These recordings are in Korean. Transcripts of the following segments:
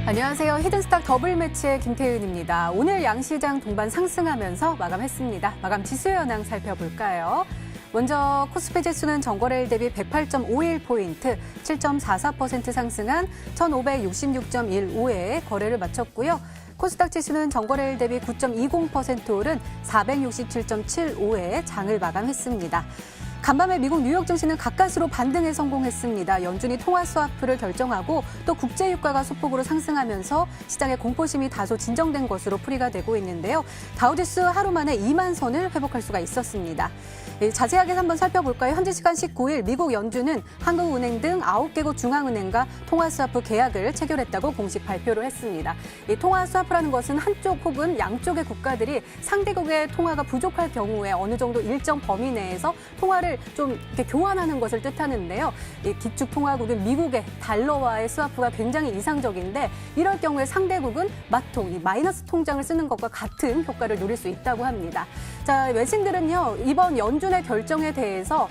안녕하세요. 히든스탁 더블 매치의 김태윤입니다. 오늘 양시장 동반 상승하면서 마감했습니다. 마감 지수 현황 살펴볼까요? 먼저 코스피 지수는 전거래일 대비 108.51포인트, 7.44% 상승한 1,566.15에 거래를 마쳤고요. 코스닥 지수는 전거래일 대비 9.20% 오른 467.75에 장을 마감했습니다. 간밤에 미국 뉴욕 증시는 가까스로 반등에 성공했습니다. 연준이 통화 스와프를 결정하고 또 국제 유가가 소폭으로 상승하면서 시장의 공포심이 다소 진정된 것으로 풀이가 되고 있는데요. 다우지수 하루 만에 2만 선을 회복할 수가 있었습니다. 자세하게 한번 살펴볼까요? 현지 시간 19일 미국 연준은 한국은행 등 9개국 중앙은행과 통화 스와프 계약을 체결했다고 공식 발표를 했습니다. 이 통화 스와프라는 것은 한쪽 혹은 양쪽의 국가들이 상대국의 통화가 부족할 경우에 어느 정도 일정 범위 내에서 통화를 좀 이렇게 교환하는 것을 뜻하는데요. 이 기축 통화국인 미국의 달러와의 스와프가 굉장히 이상적인데 이럴 경우에 상대국은 맞통, 이 마이너스 통장을 쓰는 것과 같은 효과를 누릴 수 있다고 합니다. 자, 외신들은요, 이번 연준의 결정에 대해서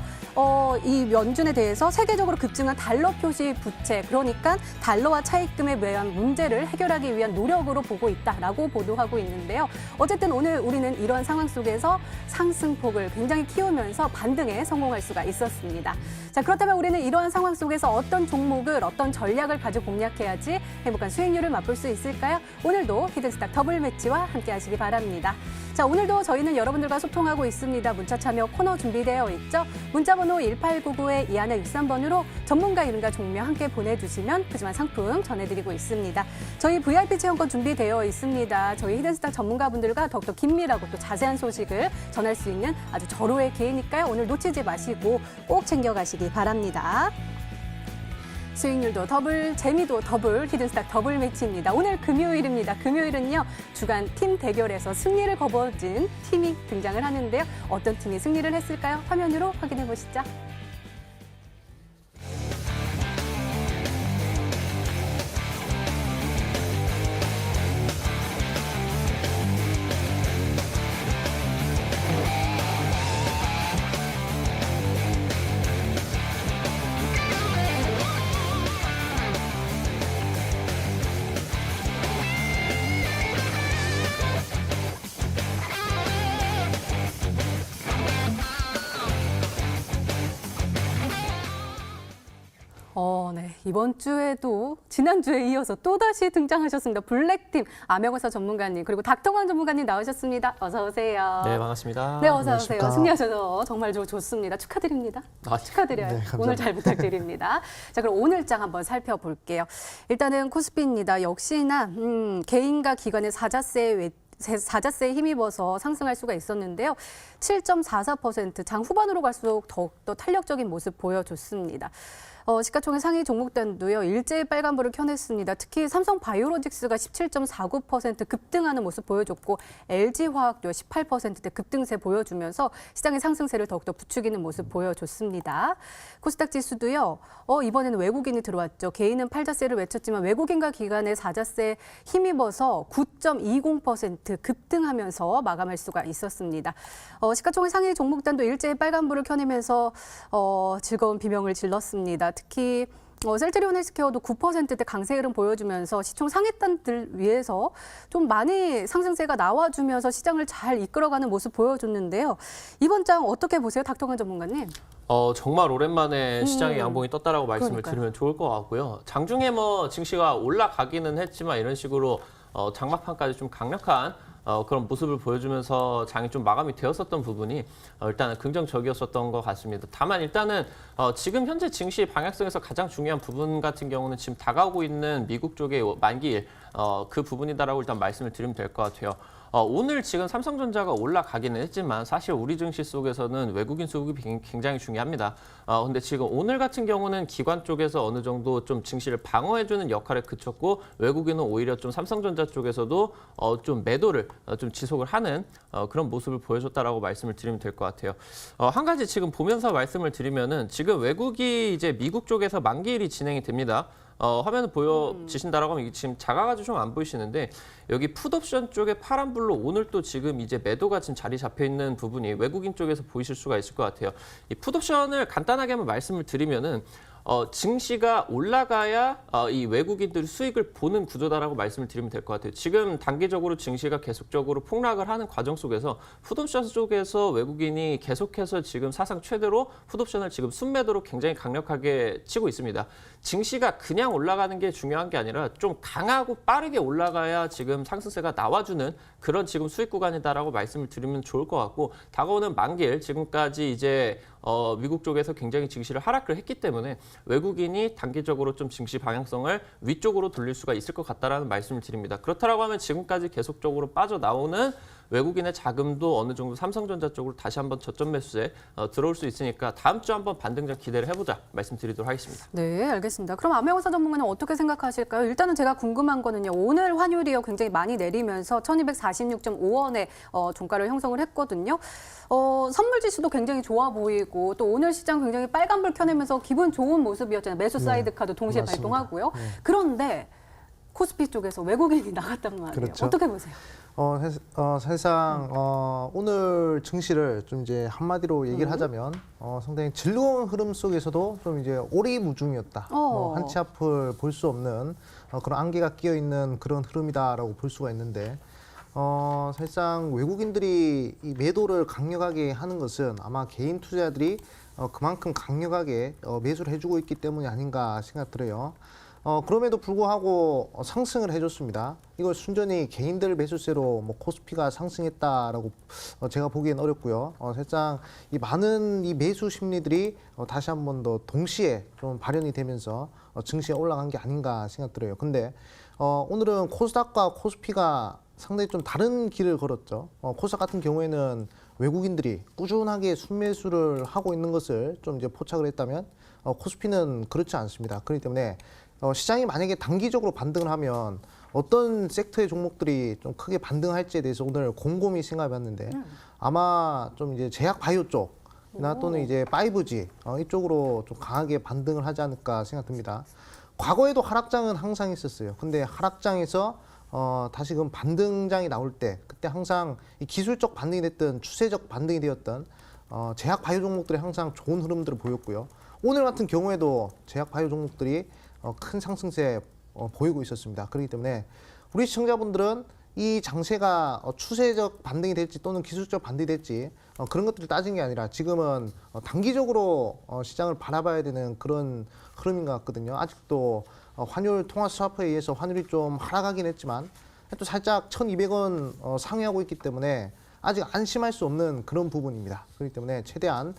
이 연준에 대해서 세계적으로 급증한 달러 표시 부채, 그러니까 달러와 차입금에 대한 문제를 해결하기 위한 노력으로 보고 있다라고 보도하고 있는데요. 어쨌든 오늘 우리는 이런 상황 속에서 상승폭을 굉장히 키우면서 반등에 성공할 수가 있었습니다. 자, 그렇다면 우리는 이러한 상황 속에서 어떤 종목을, 어떤 전략을 가지고 공략해야지 행복한 수익률을 맛볼 수 있을까요? 오늘도 히든스탁 더블 매치와 함께 하시기 바랍니다. 자, 오늘도 저희는 여러분들과 소통하고 있습니다. 문자 참여 코너 준비되어 있죠? 문자번호 1899-2163번으로 전문가 이름과 종명 함께 보내주시면 푸짐한 상품 전해드리고 있습니다. 저희 VIP 체험권 준비되어 있습니다. 저희 히든스탁 전문가분들과 더욱더 긴밀하고 또 자세한 소식을 전할 수 있는 아주 절호의 기회니까요. 오늘 놓치지 마시고 꼭 챙겨가시기 바랍니다. 수익률도 더블, 재미도 더블, 히든스탁 더블 매치입니다. 오늘 금요일입니다. 금요일은요, 주간 팀 대결에서 승리를 거머쥔 팀이 등장을 하는데요. 어떤 팀이 승리를 했을까요? 화면으로 확인해 보시죠. 네. 이번 주에도 지난주에 이어서 또다시 등장하셨습니다. 블랙팀 암행어사 전문가님 그리고 닥터광 전문가님 나오셨습니다. 어서 오세요. 네, 반갑습니다. 네, 어서 오세요. 승리하셔서 정말 좋습니다. 축하드립니다. 축하드려요. 네, 오늘 잘 부탁드립니다. 자, 그럼 오늘장 한번 살펴볼게요. 일단은 코스피입니다. 역시나 개인과 기관의 사자세에 힘입어서 상승할 수가 있었는데요. 7.44% 장 후반으로 갈수록 더욱더 탄력적인 모습 보여줬습니다. 시가총액 상위 종목단도요, 일제히 빨간불을 켜냈습니다. 특히 삼성바이오로직스가 17.49% 급등하는 모습 보여줬고, LG화학도 18%대 급등세 보여주면서 시장의 상승세를 더욱더 부추기는 모습 보여줬습니다. 코스닥 지수도요, 이번에는 외국인이 들어왔죠. 개인은 팔자세를 외쳤지만 외국인과 기관의 사자세에 힘입어서 9.20% 급등하면서 마감할 수가 있었습니다. 시가총액 상위 종목단도 일제히 빨간불을 켜내면서 즐거운 비명을 질렀습니다. 특히 셀트리온 헬스케어도 9%대 강세 흐름 보여주면서 시총 상위단들 위해서 좀 많이 상승세가 나와주면서 시장을 잘 이끌어가는 모습 보여줬는데요. 이번 장 어떻게 보세요, 닥터광 전문가님? 정말 오랜만에 시장의 양봉이 떴다라고 말씀을 드리면 좋을 것 같고요. 장중에 증시가 올라가기는 했지만 이런 식으로 장막판까지 좀 강력한 그런 모습을 보여주면서 장이 좀 마감이 되었었던 부분이 일단은 긍정적이었었던 것 같습니다. 다만 일단은 지금 현재 증시 방향성에서 가장 중요한 부분 같은 경우는 지금 다가오고 있는 미국 쪽의 만기일 그 부분이다라고 일단 말씀을 드리면 될 것 같아요. 오늘 지금 삼성전자가 올라가기는 했지만 사실 우리 증시 속에서는 외국인 수급이 굉장히 중요합니다. 근데 지금 오늘 같은 경우는 기관 쪽에서 어느 정도 좀 증시를 방어해주는 역할에 그쳤고 외국인은 오히려 좀 삼성전자 쪽에서도 좀 매도를 좀 지속을 하는 그런 모습을 보여줬다라고 말씀을 드리면 될 것 같아요. 한 가지 지금 보면서 말씀을 드리면은 지금 외국이 이제 미국 쪽에서 만기일이 진행이 됩니다. 화면을 보여지신다라고 하면 이게 지금 작아가지고 좀 안 보이시는데 여기 풋옵션 쪽에 파란불로 오늘 또 지금 이제 매도가 지금 자리 잡혀 있는 부분이 외국인 쪽에서 보이실 수가 있을 것 같아요. 이 풋옵션을 간단하게 한번 말씀을 드리면은 증시가 올라가야 이 외국인들이 수익을 보는 구조다라고 말씀을 드리면 될 것 같아요. 지금 단기적으로 증시가 계속적으로 폭락을 하는 과정 속에서 풋옵션 쪽에서 외국인이 계속해서 지금 사상 최대로 풋옵션을 지금 순매도로 굉장히 강력하게 치고 있습니다. 증시가 그냥 올라가는 게 중요한 게 아니라 좀 강하고 빠르게 올라가야 지금 상승세가 나와주는 그런 지금 수익 구간이다라고 말씀을 드리면 좋을 것 같고, 다가오는 만기일 지금까지 이제 미국 쪽에서 굉장히 증시를 하락을 했기 때문에 외국인이 단기적으로 좀 증시 방향성을 위쪽으로 돌릴 수가 있을 것 같다라는 말씀을 드립니다. 그렇다라고 하면 지금까지 계속적으로 빠져나오는 외국인의 자금도 어느 정도 삼성전자 쪽으로 다시 한번 저점 매수에 들어올 수 있으니까 다음 주 한번 반등장 기대를 해보자 말씀드리도록 하겠습니다. 네, 알겠습니다. 그럼 암행어사 전문가는 어떻게 생각하실까요? 일단은 제가 궁금한 거는요. 오늘 환율이요 굉장히 많이 내리면서 1246.5원에 종가를 형성을 했거든요. 선물 지수도 굉장히 좋아 보이고 또 오늘 시장 굉장히 빨간불 켜내면서 기분 좋은 모습이었잖아요. 매수 사이드 카드 동시에 맞습니다. 발동하고요. 그런데 코스피 쪽에서 외국인이 나갔단 말이에요. 그렇죠. 어떻게 보세요? 사실상 오늘 증시를 좀 이제 한마디로 얘기를 하자면 상당히 즐거운 흐름 속에서도 좀 이제 오리무중이었다. 한 치 앞을 볼 수 없는 그런 안개가 끼어 있는 그런 흐름이다라고 볼 수가 있는데, 사실상 외국인들이 이 매도를 강력하게 하는 것은 아마 개인 투자자들이 그만큼 강력하게 매수를 해주고 있기 때문이 아닌가 생각 들어요. 그럼에도 불구하고 상승을 해줬습니다. 이걸 순전히 개인들 매수세로 뭐 코스피가 상승했다라고 제가 보기엔 어렵고요. 사실상 이 많은 이 매수 심리들이 다시 한 번 더 동시에 좀 발현이 되면서 증시에 올라간 게 아닌가 생각 들어요. 근데 오늘은 코스닥과 코스피가 상당히 좀 다른 길을 걸었죠. 코스닥 같은 경우에는 외국인들이 꾸준하게 순매수를 하고 있는 것을 좀 이제 포착을 했다면 코스피는 그렇지 않습니다. 그렇기 때문에 시장이 만약에 단기적으로 반등을 하면 어떤 섹터의 종목들이 좀 크게 반등할지에 대해서 오늘 곰곰이 생각해봤는데 아마 좀 이제 제약 바이오 쪽이나 또는 이제 5G 이쪽으로 좀 강하게 반등을 하지 않을까 생각됩니다. 과거에도 하락장은 항상 있었어요. 근데 하락장에서 다시금 반등장이 나올 때 그때 항상 이 기술적 반등이 됐든 추세적 반등이 되었던 제약 바이오 종목들이 항상 좋은 흐름들을 보였고요. 오늘 같은 경우에도 제약 바이오 종목들이 큰 상승세 보이고 있었습니다. 그렇기 때문에 우리 시청자분들은 이 장세가 추세적 반등이 될지 또는 기술적 반등이 될지 그런 것들을 따진 게 아니라 지금은 단기적으로 시장을 바라봐야 되는 그런 흐름인 것 같거든요. 아직도 환율 통화 스와프에 의해서 환율이 좀 하락하긴 했지만 또 살짝 1,200원 상회하고 있기 때문에 아직 안심할 수 없는 그런 부분입니다. 그렇기 때문에 최대한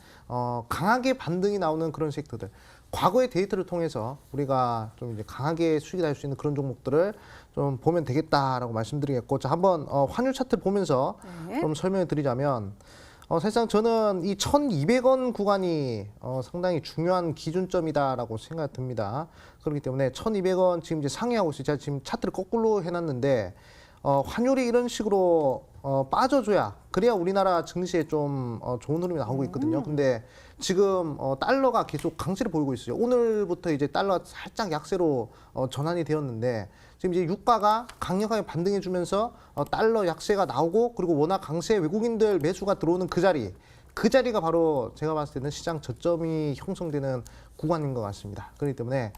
강하게 반등이 나오는 그런 섹터들, 과거의 데이터를 통해서 우리가 좀 이제 강하게 수익이 날 수 있는 그런 종목들을 좀 보면 되겠다라고 말씀드리겠고, 자, 한번 환율 차트 보면서 좀 설명을 드리자면 사실상 저는 이 1,200원 구간이 상당히 중요한 기준점이다라고 생각이 듭니다. 그렇기 때문에 1,200원 지금 이제 상회하고 있어요. 제가 지금 차트를 거꾸로 해놨는데 환율이 이런 식으로 빠져줘야 그래야 우리나라 증시에 좀 좋은 흐름이 나오고 있거든요. 근데 지금 달러가 계속 강세를 보이고 있어요. 오늘부터 이제 달러가 살짝 약세로 전환이 되었는데 지금 이제 유가가 강력하게 반등해주면서 달러 약세가 나오고 그리고 워낙 강세 외국인들 매수가 들어오는 그 자리가 바로 제가 봤을 때는 시장 저점이 형성되는 구간인 것 같습니다. 그렇기 때문에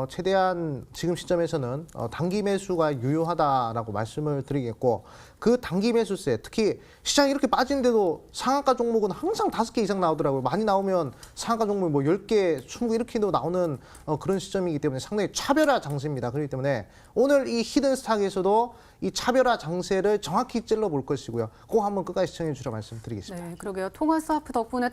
최대한 지금 시점에서는 단기 매수가 유효하다라고 말씀을 드리겠고, 그 단기 매수세, 특히 시장이 이렇게 빠지는데도 상한가 종목은 항상 5개 이상 나오더라고요. 많이 나오면 상한가 종목 뭐 10개, 20개 이렇게도 나오는 그런 시점이기 때문에 상당히 차별화 장세입니다. 그렇기 때문에 오늘 이 히든 스탁에서도 이 차별화 장세를 정확히 찔러볼 것이고요. 꼭 한번 끝까지 시청해 주시라 말씀드리겠습니다. 네, 그러게요. 통화 스와프 덕분에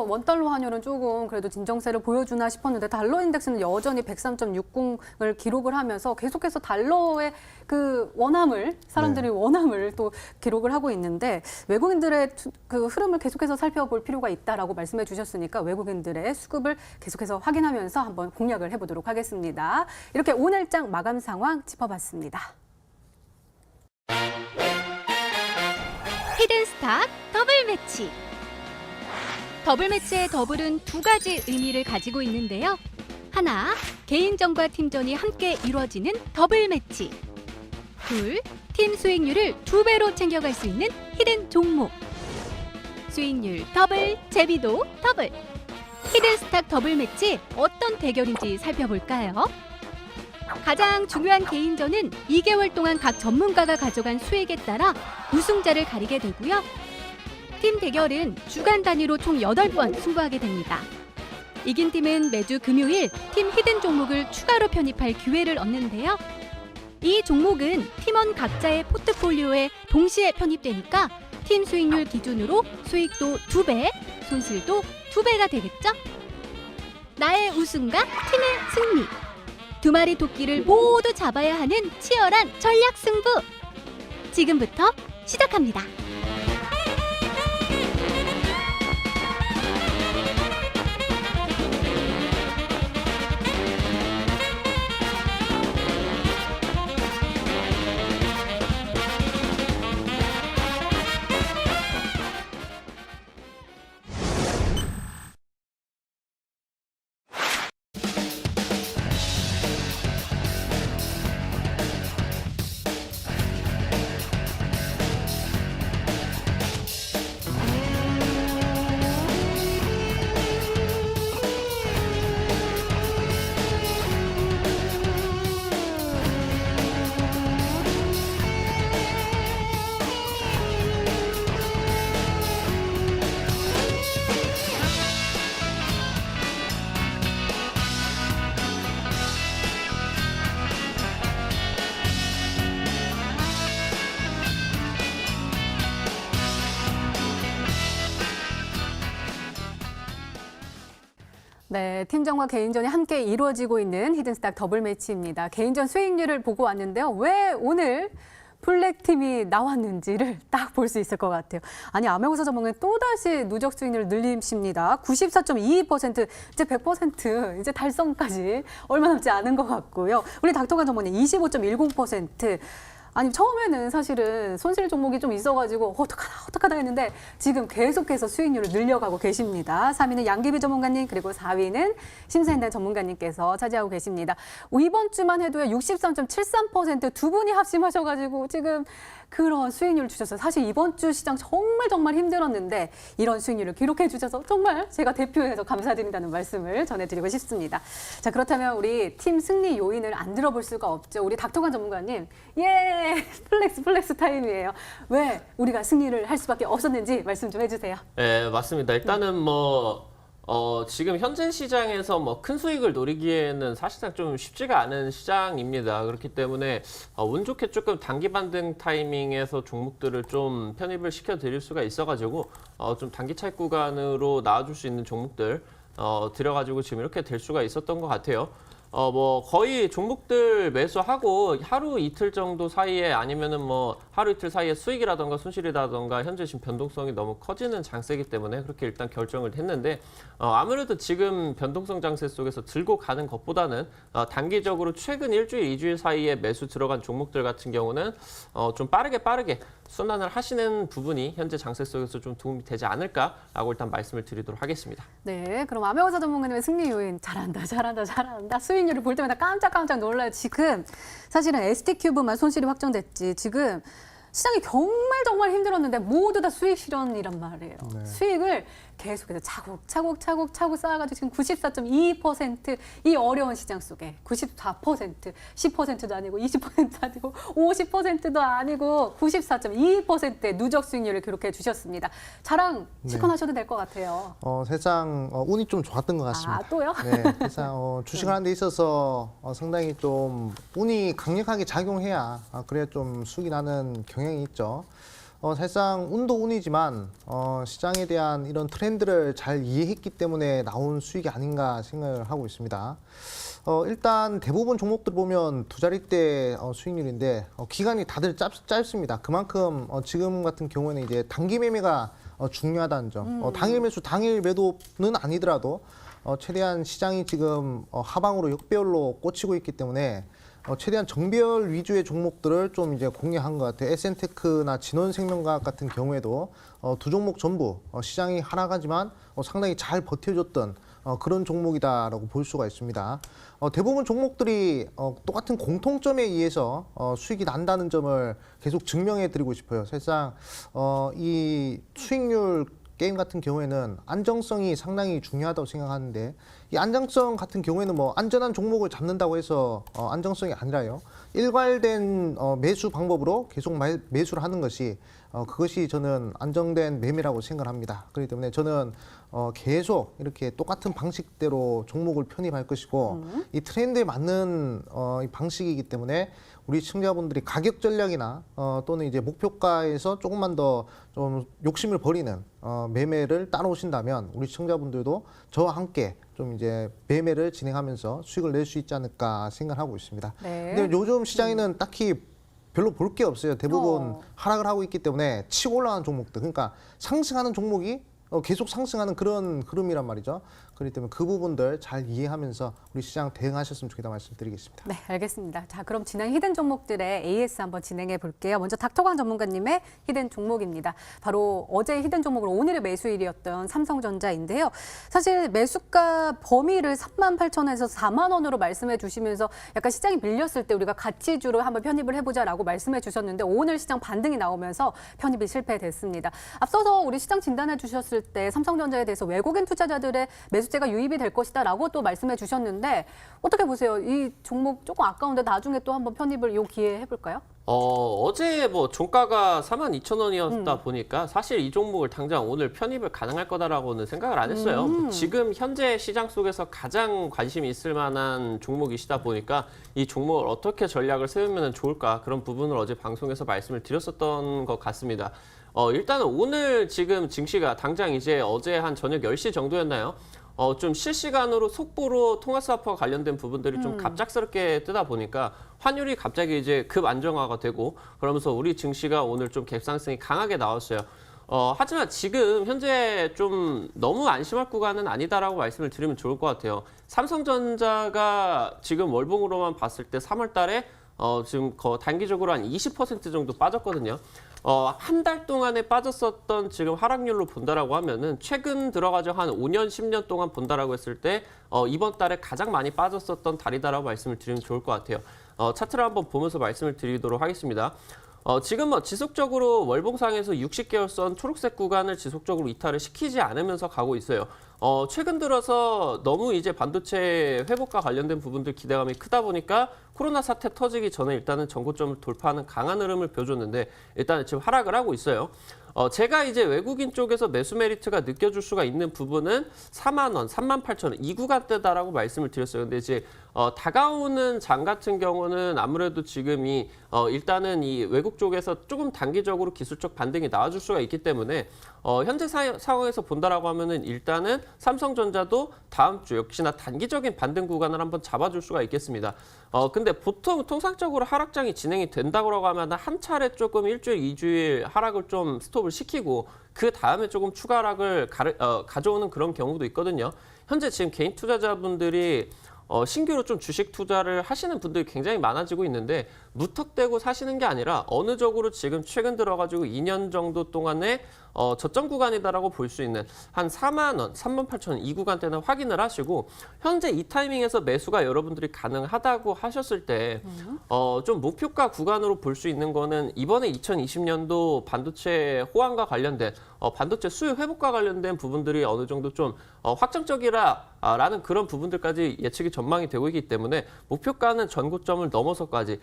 원달러 환율은 조금 그래도 진정세를 보여주나 싶었는데 달러 인덱스는 여전히 103.60을 기록을 하면서 계속해서 달러의 그 원함을 사람들이 원함을 또 기록을 하고 있는데 외국인들의 그 흐름을 계속해서 살펴볼 필요가 있다라고 말씀해 주셨으니까 외국인들의 수급을 계속해서 확인하면서 한번 공략을 해보도록 하겠습니다. 이렇게 오늘장 마감 상황 짚어봤습니다. 히든스탁 더블 매치. 더블 매치의 더블은 두 가지 의미를 가지고 있는데요. 하나, 개인전과 팀전이 함께 이루어지는 더블 매치. 둘, 팀 수익률을 2배로 챙겨갈 수 있는 히든 종목. 수익률 더블, 재미도 더블. 히든스탁 더블 매치 어떤 대결인지 살펴볼까요? 가장 중요한 개인전은 2개월 동안 각 전문가가 가져간 수익에 따라 우승자를 가리게 되고요. 팀 대결은 주간 단위로 총 8번 승부하게 됩니다. 이긴 팀은 매주 금요일 팀 히든 종목을 추가로 편입할 기회를 얻는데요. 이 종목은 팀원 각자의 포트폴리오에 동시에 편입되니까 팀 수익률 기준으로 수익도 2배, 손실도 2배가 되겠죠? 나의 우승과 팀의 승리. 두 마리 토끼를 모두 잡아야 하는 치열한 전략 승부. 지금부터 시작합니다. 네, 팀전과 개인전이 함께 이루어지고 있는 히든스탁 더블 매치입니다. 개인전 수익률을 보고 왔는데요. 왜 오늘 블랙팀이 나왔는지를 딱 볼 수 있을 것 같아요. 아니, 암행어사 전문가는 또다시 누적 수익률을 늘리십니다. 94.22%, 이제 100% 이제 달성까지 얼마 남지 않은 것 같고요. 우리 닥터관 전문가는 25.10%. 아니, 처음에는 사실은 손실 종목이 좀 있어가지고 어떡하다 했는데 지금 계속해서 수익률을 늘려가고 계십니다. 3위는 양기비 전문가님, 그리고 4위는 심사인단 전문가님께서 차지하고 계십니다. 이번 주만 해도요, 63.73% 두 분이 합심하셔가지고 지금 그런 수익률을 주셔서 사실 이번 주 시장 정말 힘들었는데 이런 수익률을 기록해 주셔서 정말 제가 대표해서 감사드린다는 말씀을 전해드리고 싶습니다. 자, 그렇다면 우리 팀 승리 요인을 안 들어볼 수가 없죠. 우리 닥터관 전문가님, 예, 플렉스 타임이에요. 왜 우리가 승리를 할 수밖에 없었는지 말씀 좀 해주세요. 네, 맞습니다. 일단은 지금 현재 시장에서 큰 수익을 노리기에는 사실상 좀 쉽지가 않은 시장입니다. 그렇기 때문에 운 좋게 조금 단기 반등 타이밍에서 종목들을 좀 편입을 시켜드릴 수가 있어가지고 좀 단기 차익 구간으로 나와줄 수 있는 종목들 들여가지고 지금 이렇게 될 수가 있었던 것 같아요. 거의 종목들 매수하고 하루 이틀 정도 사이에 아니면은 하루 이틀 사이에 수익이라던가 손실이라던가 현재 지금 변동성이 너무 커지는 장세이기 때문에 그렇게 일단 결정을 했는데 아무래도 지금 변동성 장세 속에서 들고 가는 것보다는 단기적으로 최근 일주일, 2주일 사이에 매수 들어간 종목들 같은 경우는 좀 빠르게 순환을 하시는 부분이 현재 장세 속에서 좀 도움이 되지 않을까라고 일단 말씀을 드리도록 하겠습니다. 네, 그럼 암행어사 전문가님의 승리 요인 잘한다. 수익률을 볼 때마다 깜짝 놀라요. 지금 사실은 ST큐브만 손실이 확정됐지 지금 시장이 정말 힘들었는데 모두 다 수익 실현이란 말이에요. 네. 수익을 계속해서 차곡 쌓아가지고 지금 94.22% 이 어려운 시장 속에 94%, 10%도 아니고 20%도 아니고 50%도 아니고 94.22%의 누적 수익률을 기록해 주셨습니다. 자랑 시컨하셔도 될 것 같아요. 세상 운이 좀 좋았던 것 같습니다. 아, 또요? 네, 세상 주식을 하는 데 있어서 상당히 좀 운이 강력하게 작용해야 그래야 좀 수익이 나는 경향이 있죠. 사실상 운도 운이지만 시장에 대한 이런 트렌드를 잘 이해했기 때문에 나온 수익이 아닌가 생각을 하고 있습니다. 일단 대부분 종목들 보면 두 자릿대 수익률인데 기간이 다들 짧습니다. 그만큼 지금 같은 경우에는 이제 단기 매매가 중요하다는 점. 당일 매수, 당일 매도는 아니더라도 최대한 시장이 지금 하방으로 역배열로 꽂히고 있기 때문에 최대한 정배열 위주의 종목들을 좀 이제 공략한 것 같아요. SN테크나 진원생명과학 같은 경우에도 두 종목 전부 시장이 하락하지만 상당히 잘 버텨줬던 그런 종목이다라고 볼 수가 있습니다. 대부분 종목들이 똑같은 공통점에 의해서 수익이 난다는 점을 계속 증명해 드리고 싶어요. 사실상 이 수익률 게임 같은 경우에는 안정성이 상당히 중요하다고 생각하는데 이 안정성 같은 경우에는 뭐 안전한 종목을 잡는다고 해서 안정성이 아니라요. 일괄된 매수 방법으로 계속 매수를 하는 것이 그것이 저는 안정된 매매라고 생각을 합니다. 그렇기 때문에 저는 계속 이렇게 똑같은 방식대로 종목을 편입할 것이고 이 트렌드에 맞는 이 방식이기 때문에 우리 시청자분들이 가격 전략이나 또는 이제 목표가에서 조금만 더 좀 욕심을 버리는 매매를 따라오신다면 우리 시청자분들도 저와 함께 좀 이제 매매를 진행하면서 수익을 낼 수 있지 않을까 생각하고 있습니다. 네. 근데 요즘 시장에는 딱히 별로 볼 게 없어요. 대부분 하락을 하고 있기 때문에 치고 올라가는 종목들, 그러니까 상승하는 종목이 계속 상승하는 그런 흐름이란 말이죠. 그렇기 때문에 그 부분들 잘 이해하면서 우리 시장 대응하셨으면 좋겠다 말씀드리겠습니다. 네, 알겠습니다. 자, 그럼 지난 히든 종목들의 AS 한번 진행해 볼게요. 먼저 닥터광 전문가님의 히든 종목입니다. 바로 어제 히든 종목으로 오늘의 매수일이었던 삼성전자인데요. 사실 매수가 범위를 38,000원에서 4만 원으로 말씀해 주시면서 약간 시장이 밀렸을 때 우리가 가치주로 한번 편입을 해보자라고 말씀해 주셨는데 오늘 시장 반등이 나오면서 편입이 실패됐습니다. 앞서서 우리 시장 진단해 주셨을 때 삼성전자에 대해서 외국인 투자자들의 매수세가 유입이 될 것이다라고 또 말씀해 주셨는데 어떻게 보세요? 이 종목 조금 아까운데 나중에 또 한번 편입을 요 기회에 해볼까요? 어제 뭐 종가가 42,000원이었다 보니까 사실 이 종목을 당장 오늘 편입을 가능할 거다라고는 생각을 안 했어요. 지금 현재 시장 속에서 가장 관심이 있을 만한 종목이시다 보니까 이 종목을 어떻게 전략을 세우면 좋을까 그런 부분을 어제 방송에서 말씀을 드렸었던 것 같습니다. 일단은 오늘 지금 증시가 당장 이제 어제 한 저녁 10시 정도였나요? 좀 실시간으로 속보로 통화스와프와 관련된 부분들이 좀 갑작스럽게 뜨다 보니까 환율이 갑자기 이제 급 안정화가 되고 그러면서 우리 증시가 오늘 좀 갭상승이 강하게 나왔어요. 하지만 지금 현재 좀 너무 안심할 구간은 아니다라고 말씀을 드리면 좋을 것 같아요. 삼성전자가 지금 월봉으로만 봤을 때 3월 달에 지금 단기적으로 한 20% 정도 빠졌거든요. 한 달 동안에 빠졌었던 지금 하락률로 본다라고 하면은 최근 들어가죠 한 5년, 10년 동안 본다라고 했을 때 이번 달에 가장 많이 빠졌었던 달이다라고 말씀을 드리면 좋을 것 같아요. 차트를 한번 보면서 말씀을 드리도록 하겠습니다. 지금 뭐 지속적으로 월봉상에서 60개월선 초록색 구간을 지속적으로 이탈을 시키지 않으면서 가고 있어요. 최근 들어서 너무 이제 반도체 회복과 관련된 부분들 기대감이 크다 보니까 코로나 사태 터지기 전에 일단은 전고점을 돌파하는 강한 흐름을 보여줬는데 일단은 지금 하락을 하고 있어요. 제가 이제 외국인 쪽에서 매수 메리트가 느껴질 수가 있는 부분은 4만 원, 38,000원 이 구간대다라고 말씀을 드렸어요. 근데 이제 다가오는 장 같은 경우는 아무래도 지금이 일단은 이 외국 쪽에서 조금 단기적으로 기술적 반등이 나와줄 수가 있기 때문에 현재 상황에서 본다라고 하면은 일단은 삼성전자도 다음 주 역시나 단기적인 반등 구간을 한번 잡아줄 수가 있겠습니다. 근데 보통 통상적으로 하락장이 진행이 된다고 하면 한 차례 조금 일주일, 2주일 하락을 좀 스톱을 시키고 그 다음에 조금 추가 하락을 가져오는 그런 경우도 있거든요. 현재 지금 개인 투자자분들이 신규로 좀 주식 투자를 하시는 분들이 굉장히 많아지고 있는데 무턱대고 사시는 게 아니라 어느 쪽으로 지금 최근 들어가지고 2년 정도 동안에 저점 구간이다라고 볼 수 있는 한 4만 원, 38,000원 이 구간대는 확인을 하시고 현재 이 타이밍에서 매수가 여러분들이 가능하다고 하셨을 때 좀 목표가 구간으로 볼 수 있는 거는 이번에 2020년도 반도체 호황과 관련된 반도체 수요 회복과 관련된 부분들이 어느 정도 좀 확정적이라는 그런 부분들까지 예측이 전망이 되고 있기 때문에 목표가는 전고점을 넘어서까지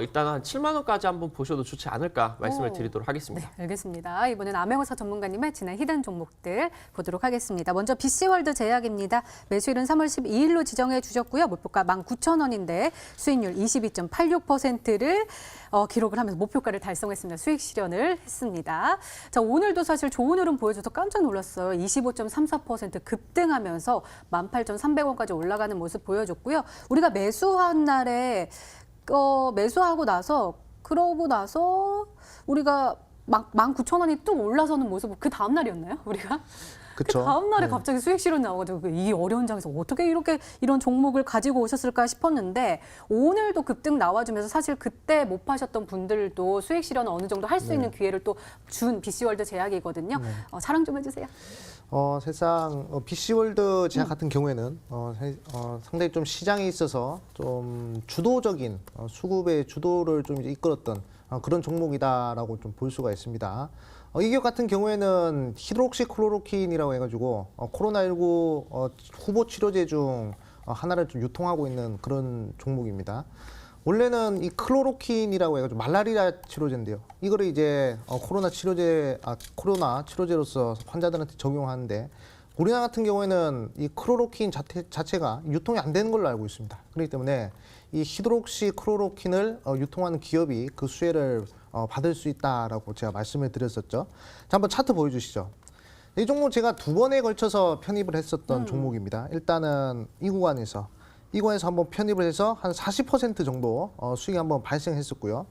일단 한 7만 원까지 한번 보셔도 좋지 않을까 말씀을 드리도록 하겠습니다. 네, 알겠습니다. 이번엔 암행어사 전문가님의 지난 히든 종목들 보도록 하겠습니다. 먼저 BC월드 제약입니다. 매수일은 3월 12일로 지정해 주셨고요. 목표가 19,000원인데 수익률 22.86%를 기록을 하면서 목표가를 달성했습니다. 수익 실현을 했습니다. 자, 오늘도 사실 좋은 흐름 보여줘서 깜짝 놀랐어요. 25.34% 급등하면서 18,300원까지 올라가는 모습 보여줬고요. 우리가 매수한 날에 매수하고 나서 그러고 나서 우리가 막 19,000원이 뚝 올라서는 모습 그 다음 날이었나요? 우리가? 그쵸. 그 다음 날에 네. 갑자기 수익 실현 나와가지고 이 어려운 장에서 어떻게 이런 종목을 가지고 오셨을까 싶었는데 오늘도 급등 나와주면서 사실 그때 못 파셨던 분들도 수익 실현을 어느 정도 할 수 있는 기회를 또 준 BC월드 제약이거든요. 자랑 좀 해주세요. 사실상 BC월드 제약 같은 경우에는 상당히 좀 시장에 있어서 좀 주도적인 수급의 주도를 좀 이제 이끌었던 그런 종목이다라고 좀 볼 수가 있습니다. 이 기업 같은 경우에는 히드록시클로로킨이라고 해가지고 코로나19 후보 치료제 중 하나를 좀 유통하고 있는 그런 종목입니다. 원래는 이 클로로킨이라고 해가지고 말라리아 치료제인데요. 이거를 이제 코로나 치료제로서 환자들한테 적용하는데 우리나라 같은 경우에는 이 클로로킨 자체가 유통이 안 되는 걸로 알고 있습니다. 그렇기 때문에 이 히드록시클로로킨을 유통하는 기업이 그 수혜를 받을 수 있다라고 제가 말씀을 드렸었죠. 자, 한번 차트 보여주시죠. 이 종목 제가 2번에 걸쳐서 편입을 했었던 종목입니다. 일단은 이 구간에서 한번 편입을 해서 한 40% 정도 수익이 한번 발생했었고요.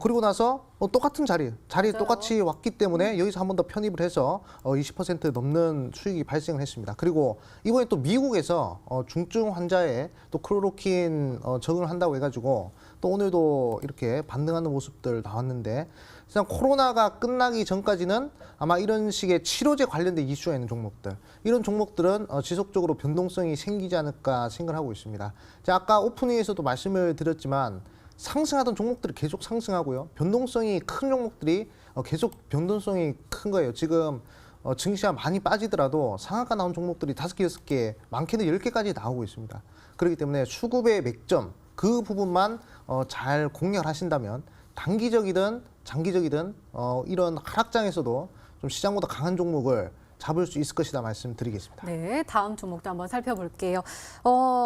그리고 나서 똑같은 자리에 맞아요. 똑같이 왔기 때문에 여기서 한 번 더 편입을 해서 20% 넘는 수익이 발생을 했습니다. 그리고 이번에 또 미국에서 중증 환자에 또 클로로킨 적응을 한다고 해가지고 또 오늘도 이렇게 반등하는 모습들 나왔는데 일단 코로나가 끝나기 전까지는 아마 이런 식의 치료제 관련된 이슈가 있는 종목들, 이런 종목들은 지속적으로 변동성이 생기지 않을까 생각을 하고 있습니다. 제가 아까 오프닝에서도 말씀을 드렸지만 상승하던 종목들이 계속 상승하고요. 변동성이 큰 종목들이 계속 변동성이 큰 거예요. 지금 증시가 많이 빠지더라도 상한가 나온 종목들이 5개, 6개, 많게는 10개까지 나오고 있습니다. 그렇기 때문에 수급의 맥점, 그 부분만 잘 공략을 하신다면 단기적이든 장기적이든 이런 하락장에서도 좀 시장보다 강한 종목을 잡을 수 있을 것이다 말씀드리겠습니다. 네, 다음 종목도 한번 살펴볼게요.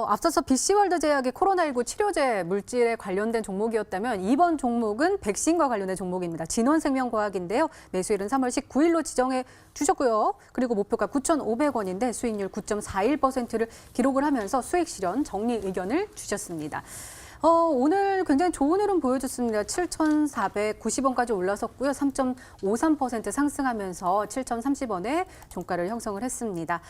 앞서서 BC월드 제약의 코로나19 치료제 물질에 관련된 종목이었다면 이번 종목은 백신과 관련된 종목입니다. 진원생명과학인데요. 매수일은 3월 19일로 지정해 주셨고요. 그리고 목표가 9,500원인데 수익률 9.41%를 기록을 하면서 수익 실현 정리 의견을 주셨습니다. 오늘 굉장히 좋은 흐름 보여줬습니다. 7,490원까지 올라섰고요. 3.53% 상승하면서 7,030원에 종가를 형성을 했습니다.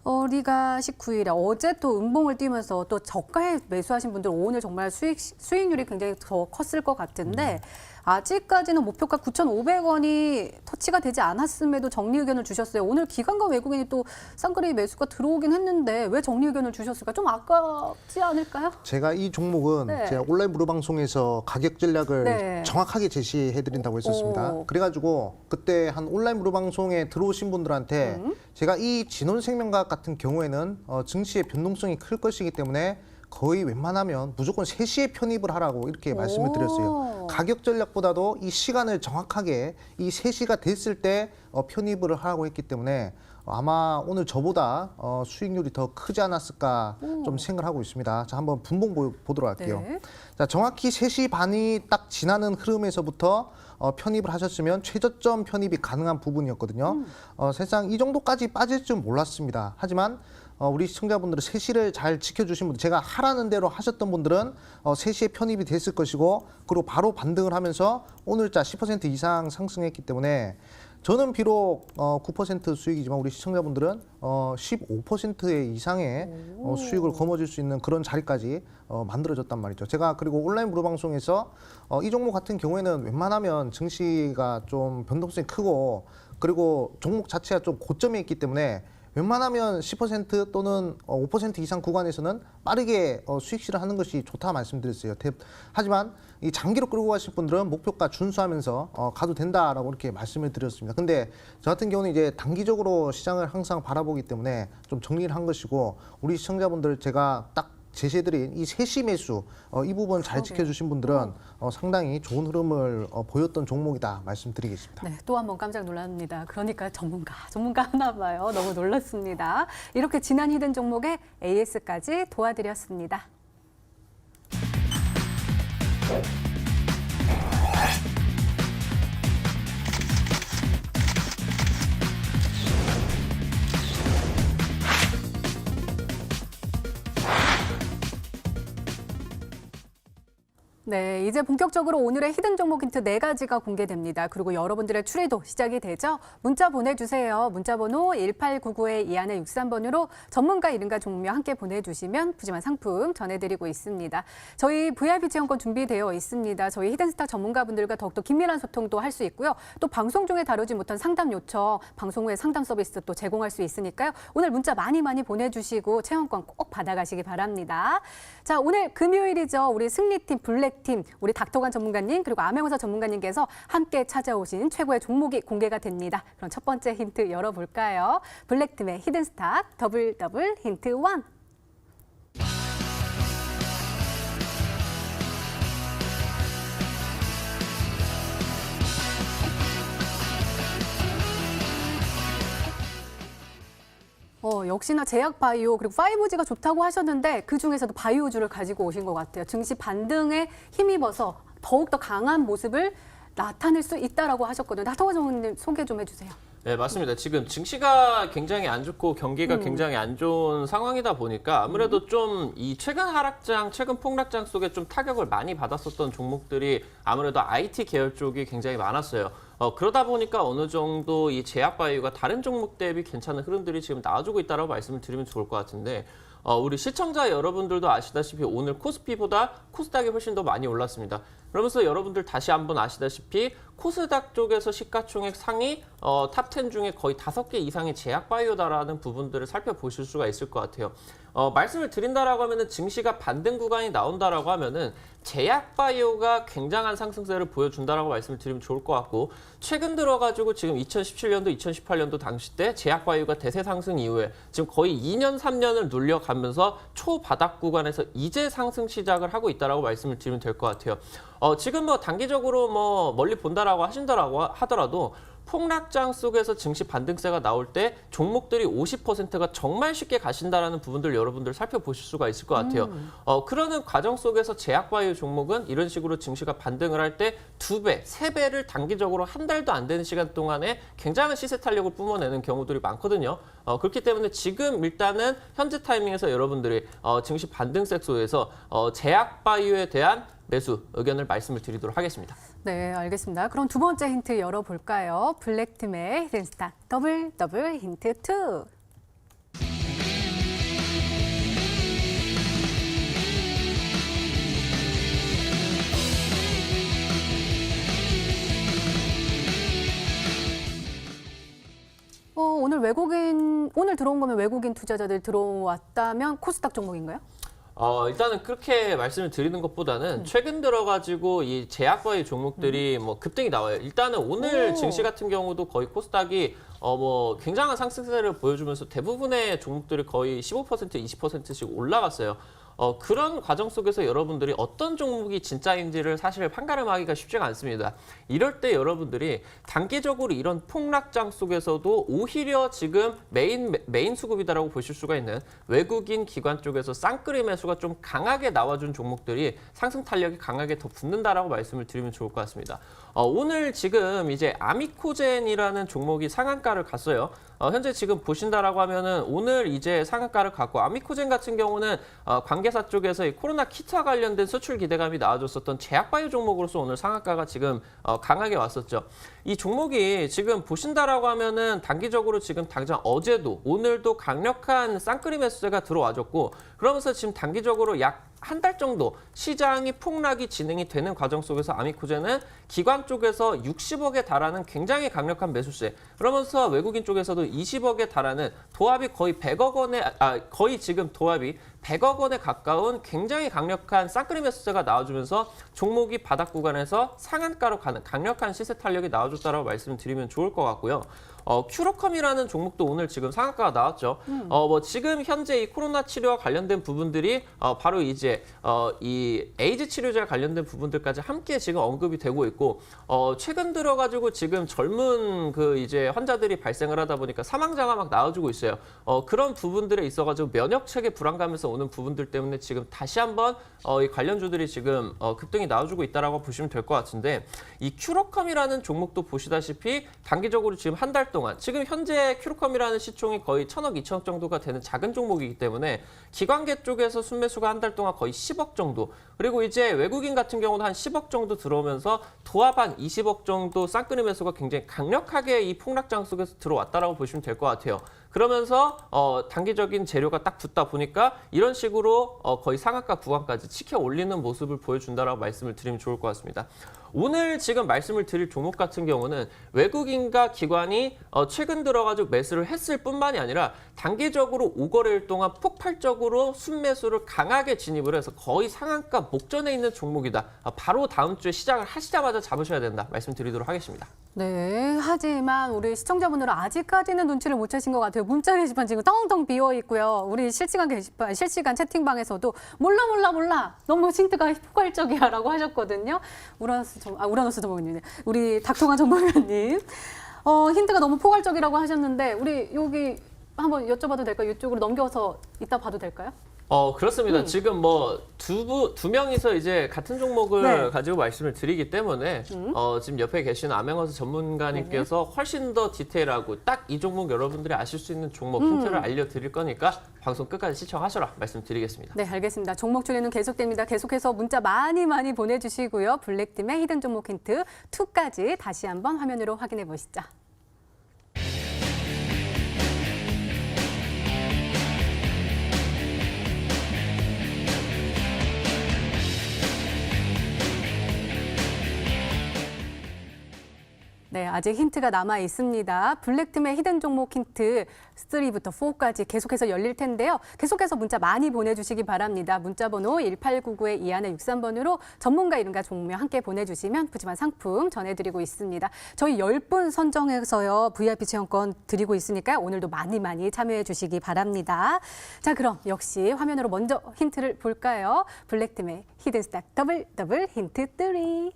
우리가 19일에 어제 또 음봉을 띄우면서 또 저가에 매수하신 분들 오늘 정말 수익률이 굉장히 더 컸을 것 같은데 아직까지는 목표가 9,500원이 터치가 되지 않았음에도 정리 의견을 주셨어요. 오늘 기관과 외국인이 또 쌍끌이 매수가 들어오긴 했는데 왜 정리 의견을 주셨을까? 좀 아깝지 않을까요? 제가 이 종목은 네. 제가 온라인 무료 방송에서 가격 전략을 네. 정확하게 제시해 드린다고 했었습니다. 오. 그래가지고 그때 한 온라인 무료 방송에 들어오신 분들한테 제가 이 진원생명과학 같은 경우에는 증시의 변동성이 클 것이기 때문에 거의 웬만하면 무조건 3시에 편입을 하라고 이렇게 말씀을 드렸어요. 가격 전략보다도 이 시간을 정확하게 이 3시가 됐을 때 편입을 하라고 했기 때문에 아마 오늘 저보다 수익률이 더 크지 않았을까 좀 생각을 하고 있습니다. 자, 한번 분봉 보도록 할게요. 네. 자, 정확히 3시 반이 딱 지나는 흐름에서부터 편입을 하셨으면 최저점 편입이 가능한 부분이었거든요. 사실상 이 정도까지 빠질 줄 몰랐습니다. 하지만 우리 시청자분들은 3시를 잘 지켜주신 분들, 제가 하라는 대로 하셨던 분들은 3시에 편입이 됐을 것이고 그리고 바로 반등을 하면서 오늘자 10% 이상 상승했기 때문에 저는 비록 9% 수익이지만 우리 시청자분들은 15% 이상의 수익을 거머쥘 수 있는 그런 자리까지 만들어졌단 말이죠. 제가 그리고 온라인 무료 방송에서 이 종목 같은 경우에는 웬만하면 증시가 좀 변동성이 크고 그리고 종목 자체가 좀 고점에 있기 때문에 웬만하면 10% 또는 5% 이상 구간에서는 빠르게 수익 실현하는 것이 좋다 말씀드렸어요. 하지만 이 장기로 끌고 가실 분들은 목표가 준수하면서 가도 된다라고 이렇게 말씀을 드렸습니다. 근데 저 같은 경우는 이제 단기적으로 시장을 항상 바라보기 때문에 좀 정리를 한 것이고 우리 시청자분들 제가 딱 제시해드린 이 3시 매수 이 부분 잘 지켜주신 분들은 상당히 좋은 흐름을 보였던 종목이다 말씀드리겠습니다. 네, 또 한 번 깜짝 놀랍니다. 그러니까 전문가 하나 봐요. 너무 놀랐습니다. 이렇게 지난 히든 종목에 AS까지 도와드렸습니다. 네, 이제 본격적으로 오늘의 히든 종목 힌트 4가지가 공개됩니다. 그리고 여러분들의 추리도 시작이 되죠. 문자 보내주세요. 문자번호 1899에 이하늘 63번으로 전문가 이름과 종명 함께 보내주시면 푸짐한 상품 전해드리고 있습니다. 저희 VIP 체험권 준비되어 있습니다. 저희 히든스타 전문가분들과 더욱더 긴밀한 소통도 할 수 있고요. 또 방송 중에 다루지 못한 상담 요청, 방송 후에 상담 서비스 또 제공할 수 있으니까요. 오늘 문자 많이 보내주시고 체험권 꼭 받아가시기 바랍니다. 자, 오늘 금요일이죠. 우리 승리팀 블랙 블랙팀, 우리 닥터관 전문가님 그리고 암행어사 전문가님께서 함께 찾아오신 최고의 종목이 공개가 됩니다. 그럼 첫 번째 힌트 열어볼까요? 블랙팀의 히든스탁 더블 힌트 1. 역시나 제약 바이오 그리고 5G가 좋다고 하셨는데 그중에서도 바이오주를 가지고 오신 것 같아요. 증시 반등에 힘입어서 더욱더 강한 모습을 나타낼 수 있다라고 하셨거든요. 닥터관 전문가님 소개 좀 해주세요. 네, 맞습니다. 지금 증시가 굉장히 안 좋고 경기가 굉장히 안 좋은 상황이다 보니까 아무래도 좀 이 최근 하락장, 최근 폭락장 속에 좀 타격을 많이 받았었던 종목들이 아무래도 IT 계열 쪽이 굉장히 많았어요. 그러다 보니까 어느 정도 이 제약 바이오가 다른 종목 대비 괜찮은 흐름들이 지금 나와주고 있다고 말씀을 드리면 좋을 것 같은데 우리 시청자 여러분들도 아시다시피 오늘 코스피보다 코스닥이 훨씬 더 많이 올랐습니다. 그러면서 여러분들 다시 한번 아시다시피 코스닥 쪽에서 시가총액 상위 탑10 중에 거의 5개 이상의 제약 바이오다라는 부분들을 살펴보실 수가 있을 것 같아요. 말씀을 드린다라고 하면은 증시가 반등 구간이 나온다라고 하면은 제약 바이오가 굉장한 상승세를 보여준다라고 말씀을 드리면 좋을 것 같고 최근 들어가지고 지금 2017년도, 2018년도 당시 때 제약 바이오가 대세 상승 이후에 지금 거의 2년, 3년을 눌려가면서 초바닥 구간에서 이제 상승 시작을 하고 있다라고 말씀을 드리면 될 것 같아요. 지금 뭐 단기적으로 뭐 멀리 본다라고 하신다라고 하더라도 폭락장 속에서 증시 반등세가 나올 때 종목들이 50%가 정말 쉽게 가신다라는 부분들 여러분들 살펴보실 수가 있을 것 같아요. 그러는 과정 속에서 제약바이오 종목은 이런 식으로 증시가 반등을 할 때 2배, 3배를 단기적으로 한 달도 안 되는 시간 동안에 굉장한 시세 탄력을 뿜어내는 경우들이 많거든요. 그렇기 때문에 지금 일단은 현재 타이밍에서 여러분들이 증시 반등세 속에서 제약바이오에 대한 매수 의견을 말씀을 드리도록 하겠습니다. 네, 알겠습니다. 그럼 두 번째 힌트 열어볼까요? 블랙팀의 히든스탁 더블 힌트 2. 오늘 들어온 거면 외국인 투자자들 들어왔다면 코스닥 종목인가요? 일단은 그렇게 말씀을 드리는 것보다는 최근 들어가지고 이 제약바이오 종목들이 뭐 급등이 나와요. 일단은 오늘 증시 같은 경우도 거의 코스닥이 뭐 굉장한 상승세를 보여주면서 대부분의 종목들이 거의 15%, 20%씩 올라갔어요. 그런 과정 속에서 여러분들이 어떤 종목이 진짜인지를 사실 판가름하기가 쉽지가 않습니다. 이럴 때 여러분들이 단기적으로 이런 폭락장 속에서도 오히려 지금 메인 수급이다라고 보실 수가 있는 외국인 기관 쪽에서 쌍끌이 매수가 좀 강하게 나와준 종목들이 상승 탄력이 강하게 더 붙는다라고 말씀을 드리면 좋을 것 같습니다. 오늘 지금 이제 아미코젠이라는 종목이 상한가를 갔어요. 현재 지금 보신다라고 하면은 오늘 이제 상한가를 갔고 아미코젠 같은 경우는 관계사 쪽에서 이 코로나 키트와 관련된 수출 기대감이 나와줬었던 제약바이오 종목으로서 오늘 상한가가 지금 강하게 왔었죠. 이 종목이 지금 보신다라고 하면은 단기적으로 지금 당장 어제도 오늘도 강력한 쌍끌이 매수세가 들어와줬고 그러면서 지금 단기적으로 약 한 달 정도 시장이 폭락이 진행이 되는 과정 속에서 아미코젠은 기관 쪽에서 60억에 달하는 굉장히 강력한 매수세 그러면서 외국인 쪽에서도 20억에 달하는 도합이 거의 100억 원에 거의 지금 도합이 100억 원에 가까운 굉장히 강력한 쌍끌이 매수세가 나와주면서 종목이 바닥 구간에서 상한가로 가는 강력한 시세 탄력이 나와줬다라고 말씀을 드리면 좋을 것 같고요. 큐로컴이라는 종목도 오늘 지금 상한가가 나왔죠. 뭐 지금 현재 이 코로나 치료와 관련된 부분들이 바로 이제 이 에이즈 치료제와 관련된 부분들까지 함께 지금 언급이 되고 있고 최근 들어가지고 지금 젊은 그 이제 환자들이 발생을 하다 보니까 사망자가 막 나와주고 있어요. 그런 부분들에 있어가지고 면역 체계 불안감에서 오는 부분들 때문에 지금 다시 한번 이 관련주들이 지금 급등이 나와주고 있다라고 보시면 될 것 같은데 이 큐로컴이라는 종목도 보시다시피 단기적으로 지금 한 달 동안 지금 현재 큐로컴이라는 시총이 거의 1,000억, 2,000억 정도가 되는 작은 종목이기 때문에 기관계 쪽에서 순매수가 한 달 동안 거의 10억 정도 그리고 이제 외국인 같은 경우는 한 10억 정도 들어오면서 도합 한 20억 정도 쌍끌이 매수가 굉장히 강력하게 이 폭락장 속에서 들어왔다라고 보시면 될 것 같아요. 그러면서 단기적인 재료가 딱 붙다 보니까 이런 식으로 거의 상한가 구간까지 치켜 올리는 모습을 보여준다라고 말씀을 드리면 좋을 것 같습니다. 오늘 지금 말씀을 드릴 종목 같은 경우는 외국인과 기관이 최근 들어가지고 매수를 했을 뿐만이 아니라 단기적으로 5거래일 동안 폭발적으로 순매수를 강하게 진입을 해서 거의 상한가 목전에 있는 종목이다. 바로 다음 주에 시작을 하시자마자 잡으셔야 된다. 말씀드리도록 하겠습니다. 네, 하지만 우리 시청자분들은 아직까지는 눈치를 못 채신 것 같아요. 문자 게시판 지금 텅텅 비어 있고요. 우리 실시간 게시판, 실시간 채팅방에서도 몰라. 너무 힌트가 폭발적이야라고 하셨거든요. 우라노스 전문위원님, 우리 닥통한 전문위원님, 힌트가 너무 포괄적이라고 하셨는데 우리 여기 한번 여쭤봐도 될까요? 이쪽으로 넘겨서 이따 봐도 될까요? 그렇습니다. 지금 뭐 두 명이서 이제 같은 종목을 네. 가지고 말씀을 드리기 때문에 지금 옆에 계신 암행어스 전문가님께서 훨씬 더 디테일하고 딱 이 종목 여러분들이 아실 수 있는 종목 힌트를 알려드릴 거니까 방송 끝까지 시청하셔라 말씀드리겠습니다. 네, 알겠습니다. 종목 추리는 계속됩니다. 계속해서 문자 많이 보내주시고요. 블랙팀의 히든 종목 힌트 2까지 다시 한번 화면으로 확인해 보시죠. 네, 아직 힌트가 남아 있습니다. 블랙팀의 히든 종목 힌트 3부터 4까지 계속해서 열릴 텐데요. 계속해서 문자 많이 보내주시기 바랍니다. 문자 번호 1899-2163번으로 전문가 이름과 종명 함께 보내주시면 푸짐한 상품 전해드리고 있습니다. 저희 10분 선정해서요. VIP 체험권 드리고 있으니까요. 오늘도 많이 참여해 주시기 바랍니다. 자, 그럼 역시 화면으로 먼저 힌트를 볼까요? 블랙팀의 히든 스탁 더블 힌트 3.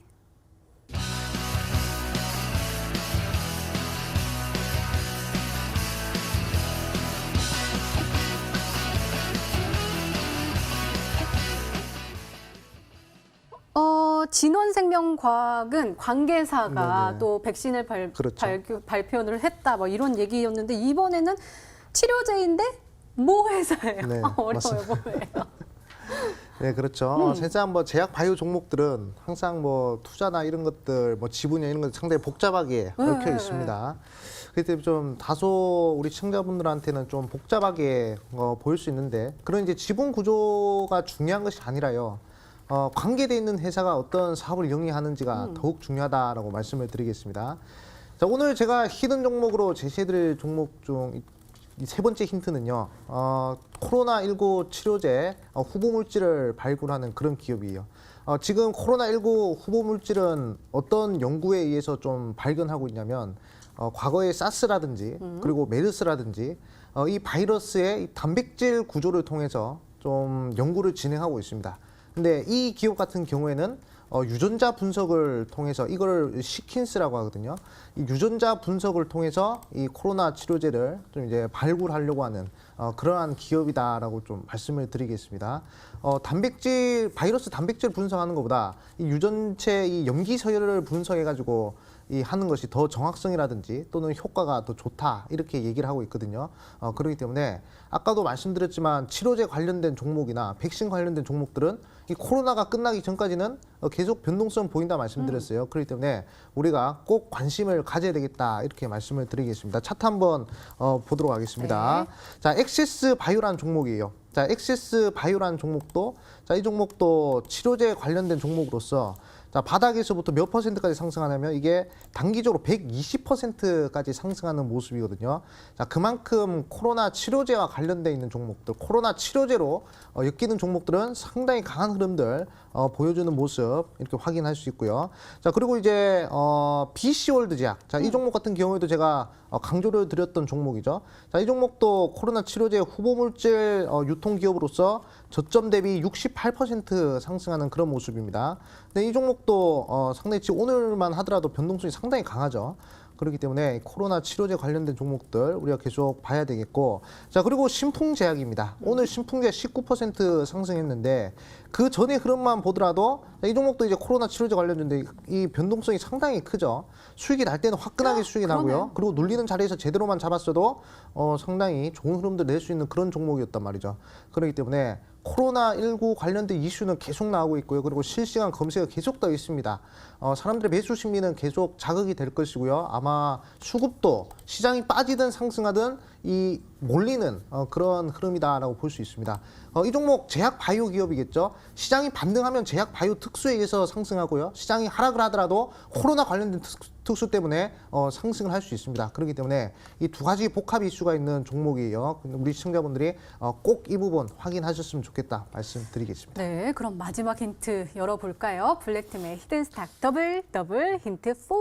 진원생명과학은 관계사가 네네. 또 백신을 그렇죠. 발표를 했다 뭐 이런 얘기였는데 이번에는 치료제인데 모 회사예요. 네, 어려워요, 뭐예요? 네, 그렇죠. 세상 뭐 제약 바이오 종목들은 항상 뭐 투자나 이런 것들, 뭐 지분이나 이런 것들 상당히 복잡하게 얽혀 있습니다. 그렇기 때문에 좀 다소 우리 시청자분들한테는 좀 복잡하게 보일 수 있는데 그런 이제 지분 구조가 중요한 것이 아니라요. 관계돼 있는 회사가 어떤 사업을 영위하는지가 더욱 중요하다라고 말씀을 드리겠습니다. 자, 오늘 제가 히든 종목으로 제시해드릴 종목 중 이 세 번째 힌트는요. 코로나19 치료제 후보 물질을 발굴하는 그런 기업이에요. 지금 코로나19 후보 물질은 어떤 연구에 의해서 좀 발견하고 있냐면 과거의 사스라든지 그리고 메르스라든지 이 바이러스의 이 단백질 구조를 통해서 좀 연구를 진행하고 있습니다. 근데 이 기업 같은 경우에는 유전자 분석을 통해서 이걸 시킨스라고 하거든요. 이 유전자 분석을 통해서 이 코로나 치료제를 좀 이제 발굴하려고 하는 그러한 기업이다라고 좀 말씀을 드리겠습니다. 바이러스 단백질 분석하는 것보다 이 유전체 이 염기 서열을 분석해가지고 이 하는 것이 더 정확성이라든지 또는 효과가 더 좋다 이렇게 얘기를 하고 있거든요. 그렇기 때문에 아까도 말씀드렸지만 치료제 관련된 종목이나 백신 관련된 종목들은 이 코로나가 끝나기 전까지는 계속 변동성 보인다 말씀드렸어요. 그렇기 때문에 우리가 꼭 관심을 가져야 되겠다 이렇게 말씀을 드리겠습니다. 차트 한번 보도록 하겠습니다. 네. 자, 엑세스 바이오라는 종목이에요. 자, 엑세스 바이오라는 종목도 이 종목도 치료제 관련된 종목으로서 자, 바닥에서부터 몇 %까지 상승하냐면 이게 단기적으로 120%까지 상승하는 모습이거든요. 자, 그만큼 코로나 치료제와 관련돼 있는 종목들, 코로나 치료제로 엮이는 종목들은 상당히 강한 흐름들 보여주는 모습 이렇게 확인할 수 있고요. 자, 그리고 이제 BC월드 제약. 자, 이 종목 같은 경우에도 제가 강조를 드렸던 종목이죠. 자, 이 종목도 코로나 치료제 후보 물질 유통 기업으로서 저점 대비 68% 상승하는 그런 모습입니다. 근데 이 종목도 상당히 지금 오늘만 하더라도 변동성이 상당히 강하죠. 그렇기 때문에 코로나 치료제 관련된 종목들 우리가 계속 봐야 되겠고, 자, 그리고 신풍제약입니다. 오늘 신풍제약 19% 상승했는데 그 전의 흐름만 보더라도 이 종목도 이제 코로나 치료제 관련된데 이 변동성이 상당히 크죠. 수익이 날 때는 화끈하게 수익이 나고요. 그리고 눌리는 자리에서 제대로만 잡았어도 상당히 좋은 흐름들 낼 수 있는 그런 종목이었단 말이죠. 그렇기 때문에 코로나19 관련된 이슈는 계속 나오고 있고요. 그리고 실시간 검색이 계속 더 있습니다. 사람들의 매수 심리는 계속 자극이 될 것이고요. 아마 수급도 시장이 빠지든 상승하든 이 몰리는 그런 흐름이다라고 볼 수 있습니다. 이 종목 제약 바이오 기업이겠죠. 시장이 반등하면 제약 바이오 특수에 의해서 상승하고요. 시장이 하락을 하더라도 코로나 관련된 특수 때문에 상승을 할 수 있습니다. 그렇기 때문에 이 두 가지 복합 이슈가 있는 종목이에요. 우리 시청자분들이 꼭 이 부분 확인하셨으면 좋겠다 말씀드리겠습니다. 네, 그럼 마지막 힌트 열어볼까요? 블랙팀의 히든스탁 더블 힌트 4.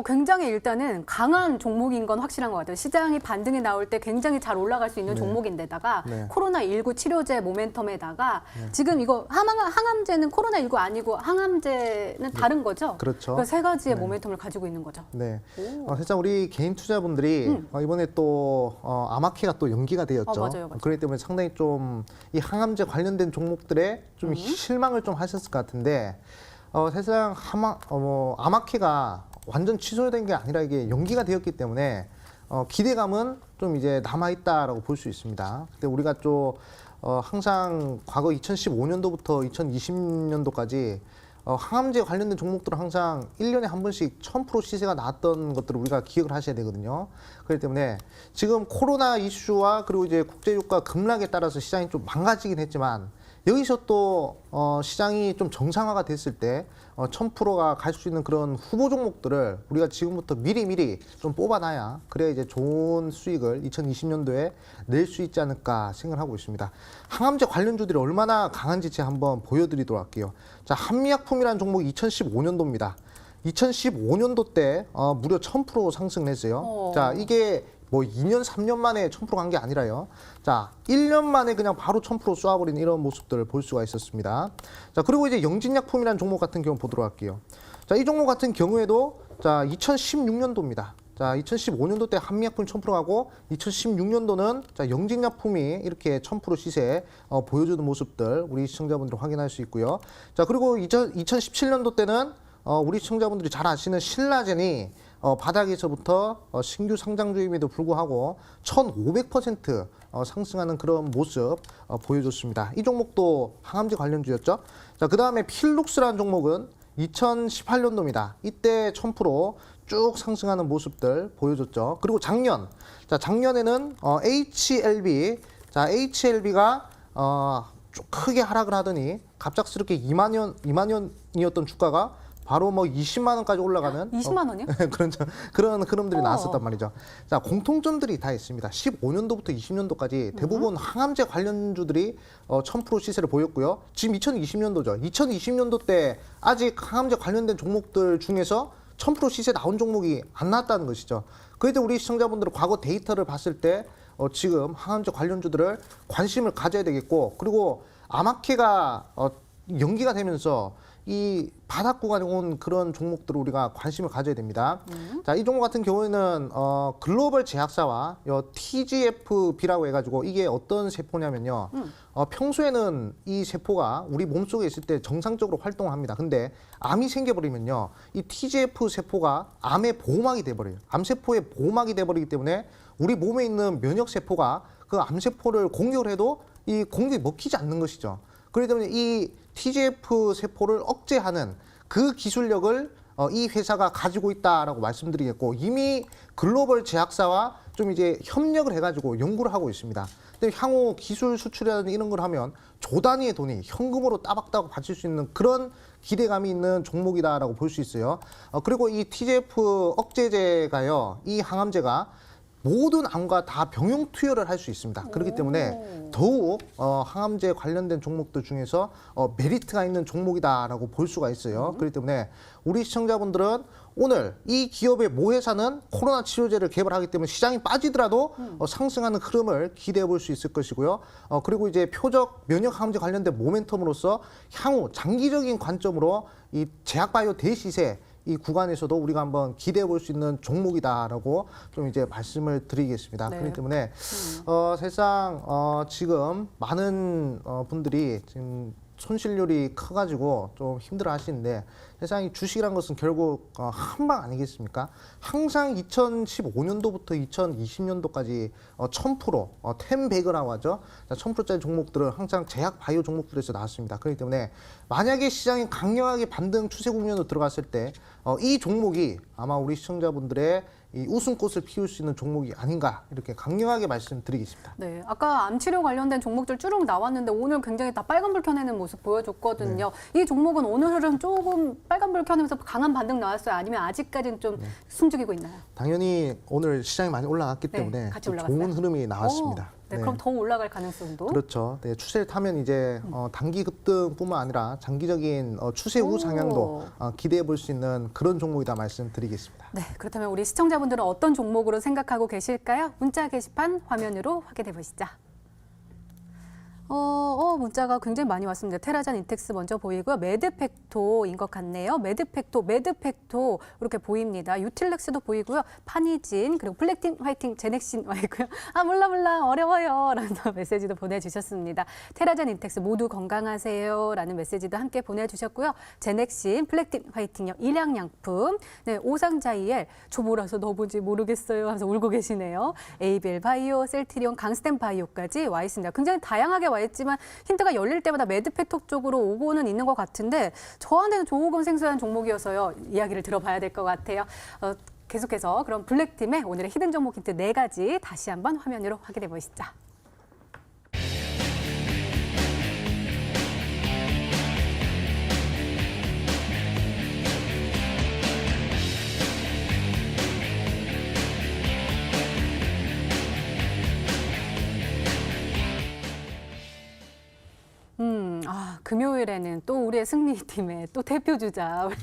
굉장히 일단은 강한 종목인 건 확실한 것 같아요. 시장이 반등이 나올 때 굉장히 잘 올라갈 수 있는 네. 종목인데다가 네. 코로나19 치료제 모멘텀에다가 지금 이거 항암제는 코로나19 아니고 항암제는 다른 거죠? 그렇죠. 그러니까 세 가지의 모멘텀을 가지고 있는 거죠. 네. 살짝 우리 개인 투자분들이 이번에 또 아마케가 또 연기가 되었죠. 맞아요. 그렇기 때문에 상당히 좀 이 항암제 관련된 종목들에 좀 실망을 좀 하셨을 것 같은데 사실상 아마케가 완전 취소된 게 아니라 이게 연기가 되었기 때문에 기대감은 좀 이제 남아 있다라고 볼 수 있습니다. 근데 우리가 좀 항상 과거 2015년도부터 2020년도까지 항암제 관련된 종목들은 항상 1년에 한 번씩 1000% 시세가 나왔던 것들을 우리가 기억을 하셔야 되거든요. 그렇기 때문에 지금 코로나 이슈와 그리고 이제 국제유가 급락에 따라서 시장이 좀 망가지긴 했지만 여기서 또 시장이 좀 정상화가 됐을 때 1000%가 갈 수 있는 그런 후보 종목들을 우리가 지금부터 미리 좀 뽑아놔야 그래야 이제 좋은 수익을 2020년도에 낼 수 있지 않을까 생각하고 있습니다. 항암제 관련주들이 얼마나 강한지 제가 한번 보여드리도록 할게요. 자, 한미약품이라는 종목이 2015년도입니다. 2015년도 때 무려 1000% 상승했어요. 자, 이게 뭐 2년, 3년 만에 1000% 간 게 아니라요. 자, 1년 만에 그냥 바로 1000% 쏘아버린 이런 모습들을 볼 수가 있었습니다. 자, 그리고 이제 영진약품이라는 종목 같은 경우 보도록 할게요. 자, 이 종목 같은 경우에도 자, 2016년도입니다. 자, 2015년도 때 한미약품 1000% 가고 2016년도는 자, 영진약품이 이렇게 1000% 시세 보여주는 모습들 우리 시청자분들 확인할 수 있고요. 자, 그리고 2017년도 때는 우리 시청자분들이 잘 아시는 신라젠이 바닥에서부터 신규 상장주임에도 불구하고 1500% 상승하는 그런 모습 보여줬습니다. 이 종목도 항암제 관련주였죠. 자, 그 다음에 필룩스라는 종목은 2018년도입니다. 이때 1000% 상승하는 모습들 보여줬죠. 그리고 작년에는 HLB, 자, HLB가 좀 크게 하락을 하더니 갑작스럽게 2만 원이었던 주가가 바로 뭐 20만 원까지 올라가는 20만 원이요? 그런 흐름들이 나왔었단 말이죠. 자, 공통점들이 다 있습니다. 15년도부터 20년도까지 대부분 항암제 관련주들이 1000% 시세를 보였고요. 지금 2020년도죠. 2020년도 때 아직 항암제 관련된 종목들 중에서 1000% 시세 나온 종목이 안 나왔다는 것이죠. 그래도 우리 시청자분들은 과거 데이터를 봤을 때 지금 항암제 관련주들을 관심을 가져야 되겠고, 그리고 아마케가 연기가 되면서 이 바닥 구간에 온 그런 종목들을 우리가 관심을 가져야 됩니다. 자, 이 종목 같은 경우에는 글로벌 제약사와 TGFB라고 해가지고 이게 어떤 세포냐면요. 평소에는 이 세포가 우리 몸속에 있을 때 정상적으로 활동을 합니다. 근데 암이 생겨버리면요. 이 TGF 세포가 암의 보호막이 돼버려요. 암세포의 보호막이 돼버리기 때문에 우리 몸에 있는 면역세포가 그 암세포를 공격을 해도 이 공격이 먹히지 않는 것이죠. 그렇기 때문에 이 TGF 세포를 억제하는 그 기술력을 이 회사가 가지고 있다라고 말씀드리겠고, 이미 글로벌 제약사와 좀 이제 협력을 해가지고 연구를 하고 있습니다. 근데 향후 기술 수출이라든지 이런 걸 하면 조 단위의 돈이 현금으로 따박따박 받칠 수 있는 그런 기대감이 있는 종목이다라고 볼 수 있어요. 그리고 이 TGF 억제제가요, 이 항암제가 모든 암과 다 병용 투여를 할 수 있습니다. 그렇기 때문에 더욱 항암제 관련된 종목들 중에서 메리트가 있는 종목이다라고 볼 수가 있어요. 그렇기 때문에 우리 시청자분들은 오늘 이 기업의 모 회사는 코로나 치료제를 개발하기 때문에 시장이 빠지더라도 상승하는 흐름을 기대해 볼 수 있을 것이고요. 그리고 이제 표적 면역 항암제 관련된 모멘텀으로서 향후 장기적인 관점으로 이 제약바이오 대시세 이 구간에서도 우리가 한번 기대해 볼 수 있는 종목이다라고 좀 이제 말씀을 드리겠습니다. 네. 그렇기 때문에 사실상 지금 많은 분들이 지금 손실률이 커가지고 좀 힘들어 하시는데 세상에 주식이란 것은 결국 한방 아니겠습니까? 항상 2015년도부터 2020년도까지 1000%, 10배그라고 하죠. 1000%짜리 종목들은 항상 제약 바이오 종목들에서 나왔습니다. 그렇기 때문에 만약에 시장이 강력하게 반등 추세 국면으로 들어갔을 때 이 종목이 아마 우리 시청자분들의 이 웃음꽃을 피울 수 있는 종목이 아닌가 이렇게 강력하게 말씀드리겠습니다. 네, 아까 암치료 관련된 종목들 쭉 나왔는데 오늘 굉장히 다 빨간불 켜내는 모습 보여줬거든요. 이 종목은 오늘은 조금 빨간불 켜내면서 강한 반등 나왔어요? 아니면 아직까지는 좀 숨죽이고 있나요? 당연히 오늘 시장이 많이 올라갔기 네, 때문에 같이 올라갔어요. 좋은 흐름이 나왔습니다. 네, 그럼 더 올라갈 가능성도? 그렇죠. 네, 추세를 타면 이제 단기 급등뿐만 아니라 장기적인 추세 후 상향도 기대해 볼 수 있는 그런 종목이다 말씀드리겠습니다. 네, 그렇다면 우리 시청자분들은 어떤 종목으로 생각하고 계실까요? 문자 게시판 화면으로 확인해 보시죠. 문자가 굉장히 많이 왔습니다. 테라전 인텍스 먼저 보이고요. 매드팩토인 것 같네요. 매드팩토 이렇게 보입니다. 유틸렉스도 보이고요. 파니진 그리고 블랙팀 화이팅 제넥신 와 있고요. 아 몰라 어려워요 라는 메시지도 보내주셨습니다. 테라전 인텍스 모두 건강하세요 라는 메시지도 함께 보내주셨고요. 제넥신 블랙팀 화이팅요. 일양양품 네, 오상자이엘 초보라서 넣어보지 모르겠어요 하면서 울고 계시네요. 에이빌 바이오, 셀트리온, 강스템 바이오까지 와 있습니다. 굉장히 다양하게 와 있지만 힌트가 열릴 때마다 매드팩토 쪽으로 오고는 있는 것 같은데 저한테는 조금 생소한 종목이어서요. 이야기를 들어봐야 될 것 같아요. 계속해서 그럼 블랙팀의 오늘의 히든 종목 힌트 4가지 다시 한번 화면으로 확인해 보시죠. 금요일에는 또 우리의 승리팀의 또 대표주자 우리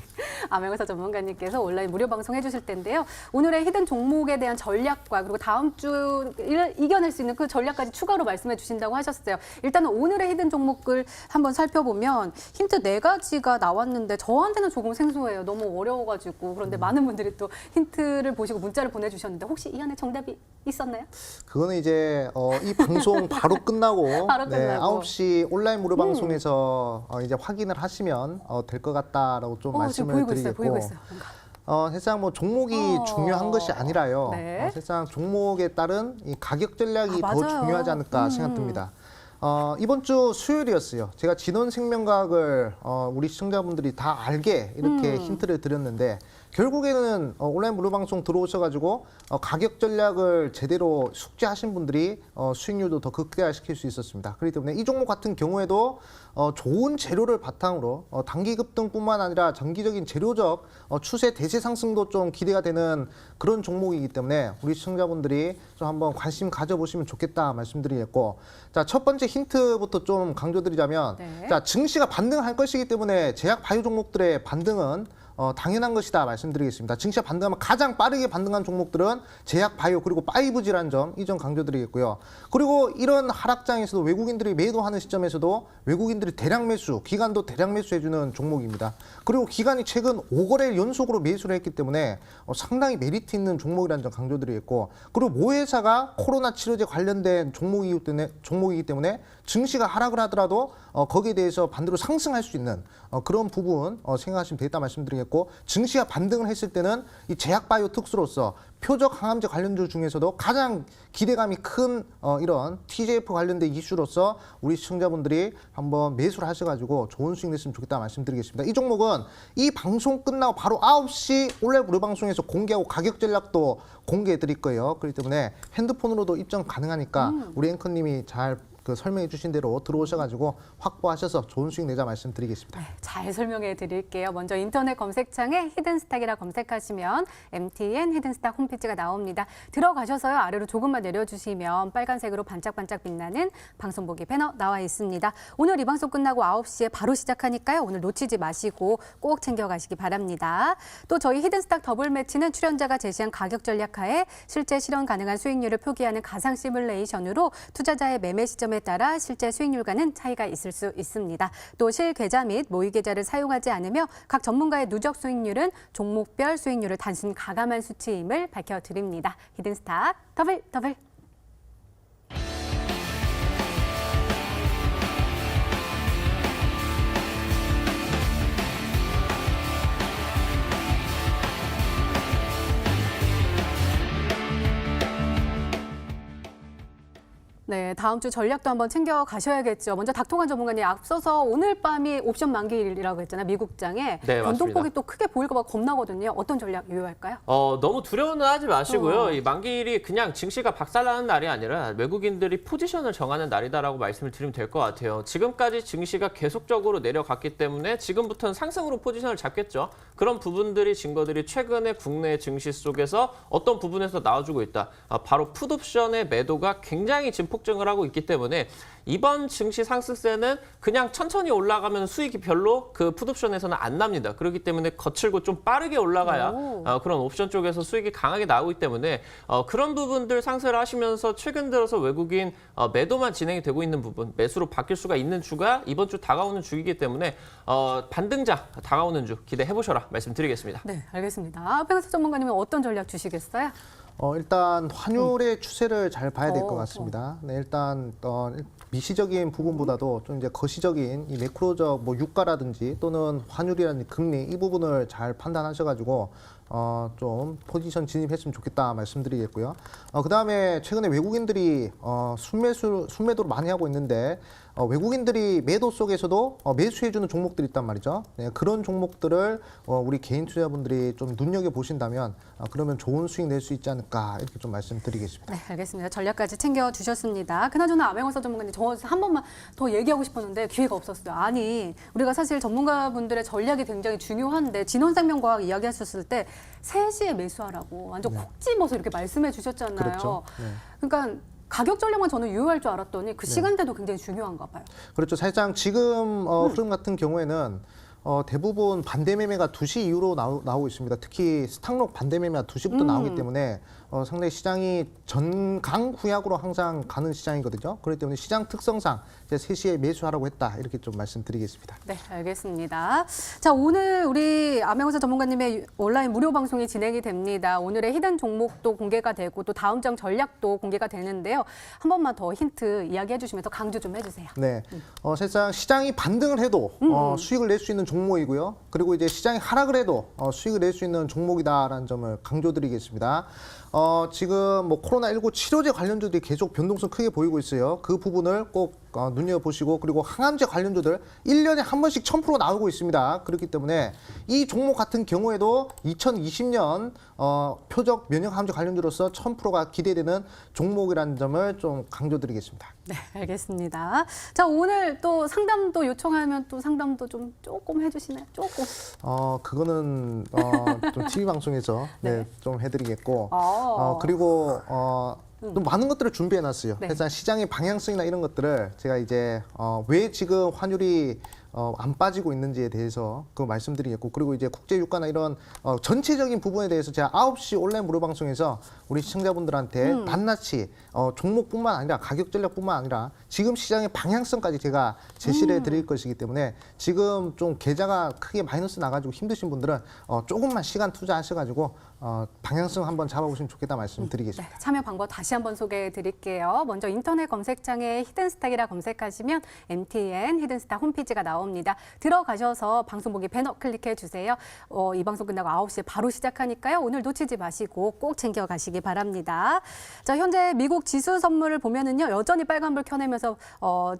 암행어사 전문가님께서 온라인 무료 방송 해주실 텐데요. 오늘의 히든 종목에 대한 전략과 그리고 다음 주 이겨낼 수 있는 그 전략까지 추가로 말씀해 주신다고 하셨어요. 일단은 오늘의 히든 종목을 한번 살펴보면 힌트 4가지가 나왔는데 저한테는 조금 생소해요. 너무 어려워가지고. 그런데 많은 분들이 또 힌트를 보시고 문자를 보내주셨는데 혹시 이 안에 정답이 있었나요? 그거는 이제 이 방송 바로 끝나고, 바로 끝나고. 9시 온라인 무료 방송에서 이제 확인을 하시면 될 것 같다라고 좀 말씀을 드리겠고. 보이고 있어요. 사실상 뭐 종목이 중요한 것이 아니라요. 네. 사실상 종목에 따른 이 가격 전략이 더 맞아요. 중요하지 않을까 생각됩니다. 이번 주 수요일이었어요. 제가 진원생명과학을 우리 시청자분들이 다 알게 이렇게 힌트를 드렸는데 결국에는 온라인 무료 방송 들어오셔가지고 가격 전략을 제대로 숙지하신 분들이 수익률도 더 극대화시킬 수 있었습니다. 그렇기 때문에 이 종목 같은 경우에도 좋은 재료를 바탕으로 단기 급등뿐만 아니라 장기적인 재료적 추세 대세 상승도 좀 기대가 되는 그런 종목이기 때문에 우리 시청자분들이 좀 한번 관심 가져보시면 좋겠다 말씀드리겠고, 자, 첫 번째 힌트부터 좀 강조드리자면, 네. 자, 증시가 반등할 것이기 때문에 제약 바이오 종목들의 반등은 당연한 것이다 말씀드리겠습니다. 증시가 반등하면 가장 빠르게 반등한 종목들은 제약 바이오 그리고 5G라는 점, 이 점 강조드리겠고요. 그리고 이런 하락장에서도 외국인들이 매도하는 시점에서도 외국인들이 대량 매수, 기관도 대량 매수해주는 종목입니다. 그리고 기관이 최근 5거래일 연속으로 매수를 했기 때문에 상당히 메리트 있는 종목이라는 점 강조드리겠고, 그리고 모회사가 코로나 치료제 관련된 종목이기 때문에 증시가 하락을 하더라도 거기에 대해서 반대로 상승할 수 있는 그런 부분 생각하시면 되겠다 말씀드리겠고, 증시가 반등을 했을 때는 이 제약바이오 특수로서 표적 항암제 관련주 중에서도 가장 기대감이 큰 이런 TJF 관련된 이슈로서 우리 시청자분들이 한번 매수를 하셔가지고 좋은 수익 냈으면 좋겠다 말씀드리겠습니다. 이 종목은 이 방송 끝나고 바로 9시 온라인 무료 방송에서 공개하고 가격 전략도 공개해 드릴 거예요. 그렇기 때문에 핸드폰으로도 입점 가능하니까 우리 앵커님이 잘 설명해 주신 대로 들어오셔가지고 확보하셔서 좋은 수익 내자 말씀드리겠습니다. 네, 잘 설명해 드릴게요. 먼저 인터넷 검색창에 히든스탁이라 검색하시면 MTN 히든스탁 홈페이지가 나옵니다. 들어가셔서요. 아래로 조금만 내려주시면 빨간색으로 반짝반짝 빛나는 방송 보기 배너 나와 있습니다. 오늘 이 방송 끝나고 9시에 바로 시작하니까요. 오늘 놓치지 마시고 꼭 챙겨가시기 바랍니다. 또 저희 히든스탁 더블 매치는 출연자가 제시한 가격 전략하에 실제 실현 가능한 수익률을 표기하는 가상 시뮬레이션으로 투자자의 매매 시점에 따라 실제 수익률과는 차이가 있을 수 있습니다. 또 실계좌 및 모의계좌를 사용하지 않으며 각 전문가의 누적 수익률은 종목별 수익률을 단순 가감한 수치임을 밝혀드립니다. 히든스탁 더블. 네, 다음 주 전략도 한번 챙겨 가셔야겠죠. 먼저 닥터관 전문가님 앞서서 오늘 밤이 옵션 만기일이라고 했잖아요. 미국장에. 네, 변동폭이 맞습니다. 또 크게 보일까 봐 겁나거든요. 어떤 전략 유효할까요? 너무 두려워는 하지 마시고요. 이 만기일이 그냥 증시가 박살나는 날이 아니라 외국인들이 포지션을 정하는 날이다라고 말씀을 드리면 될 것 같아요. 지금까지 증시가 계속적으로 내려갔기 때문에 지금부터는 상승으로 포지션을 잡겠죠. 그런 부분들이 증거들이 최근에 국내 증시 속에서 어떤 부분에서 나와주고 있다. 바로 풋옵션의 매도가 굉장히 증폭증을 하고 있기 때문에 이번 증시 상승세는 그냥 천천히 올라가면 수익이 별로 그 풋옵션에서는 안 납니다. 그렇기 때문에 거칠고 좀 빠르게 올라가야 그런 옵션 쪽에서 수익이 강하게 나오기 때문에 그런 부분들 상세를 하시면서 최근 들어서 외국인 매도만 진행이 되고 있는 부분, 매수로 바뀔 수가 있는 주가 이번 주 다가오는 주이기 때문에 반등장 다가오는 주 기대해 보셔라 말씀드리겠습니다. 네, 알겠습니다. 백은서 전문가님은 어떤 전략 주시겠어요? 일단 환율의 추세를 잘 봐야 될 것 같습니다. 네, 일단 미시적인 부분보다도 좀 이제 거시적인 이 매크로적 뭐 유가라든지 또는 환율이라든지 금리 이 부분을 잘 판단하셔가지고 좀 포지션 진입했으면 좋겠다 말씀드리겠고요. 그다음에 최근에 외국인들이 순매도를 많이 하고 있는데 외국인들이 매도 속에서도 매수해주는 종목들이 있단 말이죠. 네, 그런 종목들을 우리 개인 투자분들이 좀 눈여겨 보신다면 그러면 좋은 수익 낼 수 있지 않을까 이렇게 좀 말씀드리겠습니다. 네, 알겠습니다. 전략까지 챙겨주셨습니다. 그나저나 암행어사 전문가님, 저 한 번만 더 얘기하고 싶었는데 기회가 없었어요. 아니, 우리가 사실 전문가분들의 전략이 굉장히 중요한데 진원생명과학 이야기하셨을 때 3시에 매수하라고 완전 콕 집어서 이렇게 말씀해 주셨잖아요. 그렇죠. 네. 그러니까 가격 전략만 저는 유효할 줄 알았더니 그 시간대도 굉장히 중요한가 봐요. 그렇죠. 사실상 지금 흐름 같은 경우에는 대부분 반대 매매가 2시 이후로 나오고 있습니다. 특히 스탁록 반대 매매가 2시부터 나오기 때문에 상당히 시장이 전강 후약으로 항상 가는 시장이거든요. 그렇기 때문에 시장 특성상 이제 3시에 매수하라고 했다. 이렇게 좀 말씀드리겠습니다. 네, 알겠습니다. 자, 오늘 우리 암행어사 전문가님의 온라인 무료 방송이 진행이 됩니다. 오늘의 히든 종목도 공개가 되고 또 다음 장 전략도 공개가 되는데요. 한 번만 더 힌트 이야기해 주시면서 강조 좀 해주세요. 네, 사실상 시장이 반등을 해도 수익을 낼 수 있는 종목이고요. 그리고 이제 시장이 하락을 해도 수익을 낼 수 있는 종목이다라는 점을 강조드리겠습니다. 지금 뭐 코로나19 치료제 관련주들이 계속 변동성 크게 보이고 있어요. 그 부분을 꼭 눈여보시고 그리고 항암제 관련주들 1년에 한 번씩 1000% 나오고 있습니다. 그렇기 때문에 이 종목 같은 경우에도 2020년 표적 면역 항암제 관련주로서 1000%가 기대되는 종목이라는 점을 좀 강조드리겠습니다. 네, 알겠습니다. 자, 오늘 또 상담도 요청하면 또 상담도 좀 조금 해주시나요? 조금. 그거는 좀 TV 방송에서 네. 좀 해드리겠고 아. 그리고 또 많은 것들을 준비해놨어요. 네. 그래서 시장의 방향성이나 이런 것들을 제가 이제 왜 지금 환율이 안 빠지고 있는지에 대해서 그 말씀드리겠고 그리고 이제 국제 유가나 이런 전체적인 부분에 대해서 제가 9시 온라인 무료 방송에서 우리 시청자분들한테 낱낱이 종목뿐만 아니라 가격 전략뿐만 아니라 지금 시장의 방향성까지 제가 제시를 해드릴 것이기 때문에 지금 좀 계좌가 크게 마이너스 나가지고 힘드신 분들은 조금만 시간 투자하셔가지고 방향성 한번 잡아보시면 좋겠다 말씀드리겠습니다. 네, 참여 방법 다시 한번 소개해 드릴게요. 먼저 인터넷 검색창에 히든스탁이라 검색하시면 MTN 히든스탁 홈페이지가 나옵니다. 들어가셔서 방송 보기 배너 클릭해 주세요. 이 방송 끝나고 9시에 바로 시작하니까요. 오늘 놓치지 마시고 꼭 챙겨 가시기 바랍니다. 자, 현재 미국 지수 선물을 보면은요. 여전히 빨간불 켜내면서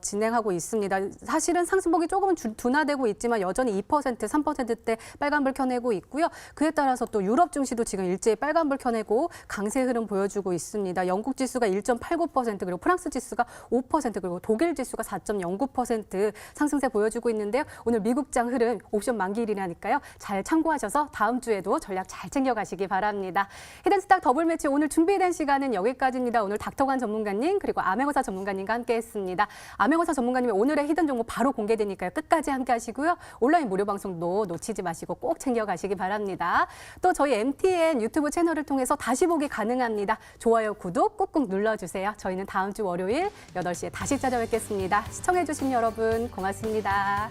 진행하고 있습니다. 사실은 상승폭이 조금은 둔화되고 있지만 여전히 2%, 3%대 빨간불 켜내고 있고요. 그에 따라서 또 유럽 증시도 지금 일제히 빨간불 켜내고 강세 흐름 보여주고 있습니다. 영국 지수가 1.89% 그리고 프랑스 지수가 5% 그리고 독일 지수가 4.09% 상승세 보여주고 있는데요. 오늘 미국장 흐름 옵션 만기일이라니까요. 잘 참고하셔서 다음 주에도 전략 잘 챙겨가시기 바랍니다. 히든스탁 더블 매치 오늘 준비된 시간은 여기까지입니다. 오늘 닥터관 전문가님 그리고 암행어사 전문가님과 함께했습니다. 암행어사 전문가님의 오늘의 히든 정보 바로 공개되니까요. 끝까지 함께하시고요. 온라인 무료 방송도 놓치지 마시고 꼭 챙겨가시기 바랍니다. 또 저희 MTN 유튜브 채널을 통해서 다시 보기 가능합니다. 좋아요, 구독 꾹꾹 눌러주세요. 저희는 다음 주 월요일 8시에 다시 찾아뵙겠습니다. 시청해주신 여러분 고맙습니다.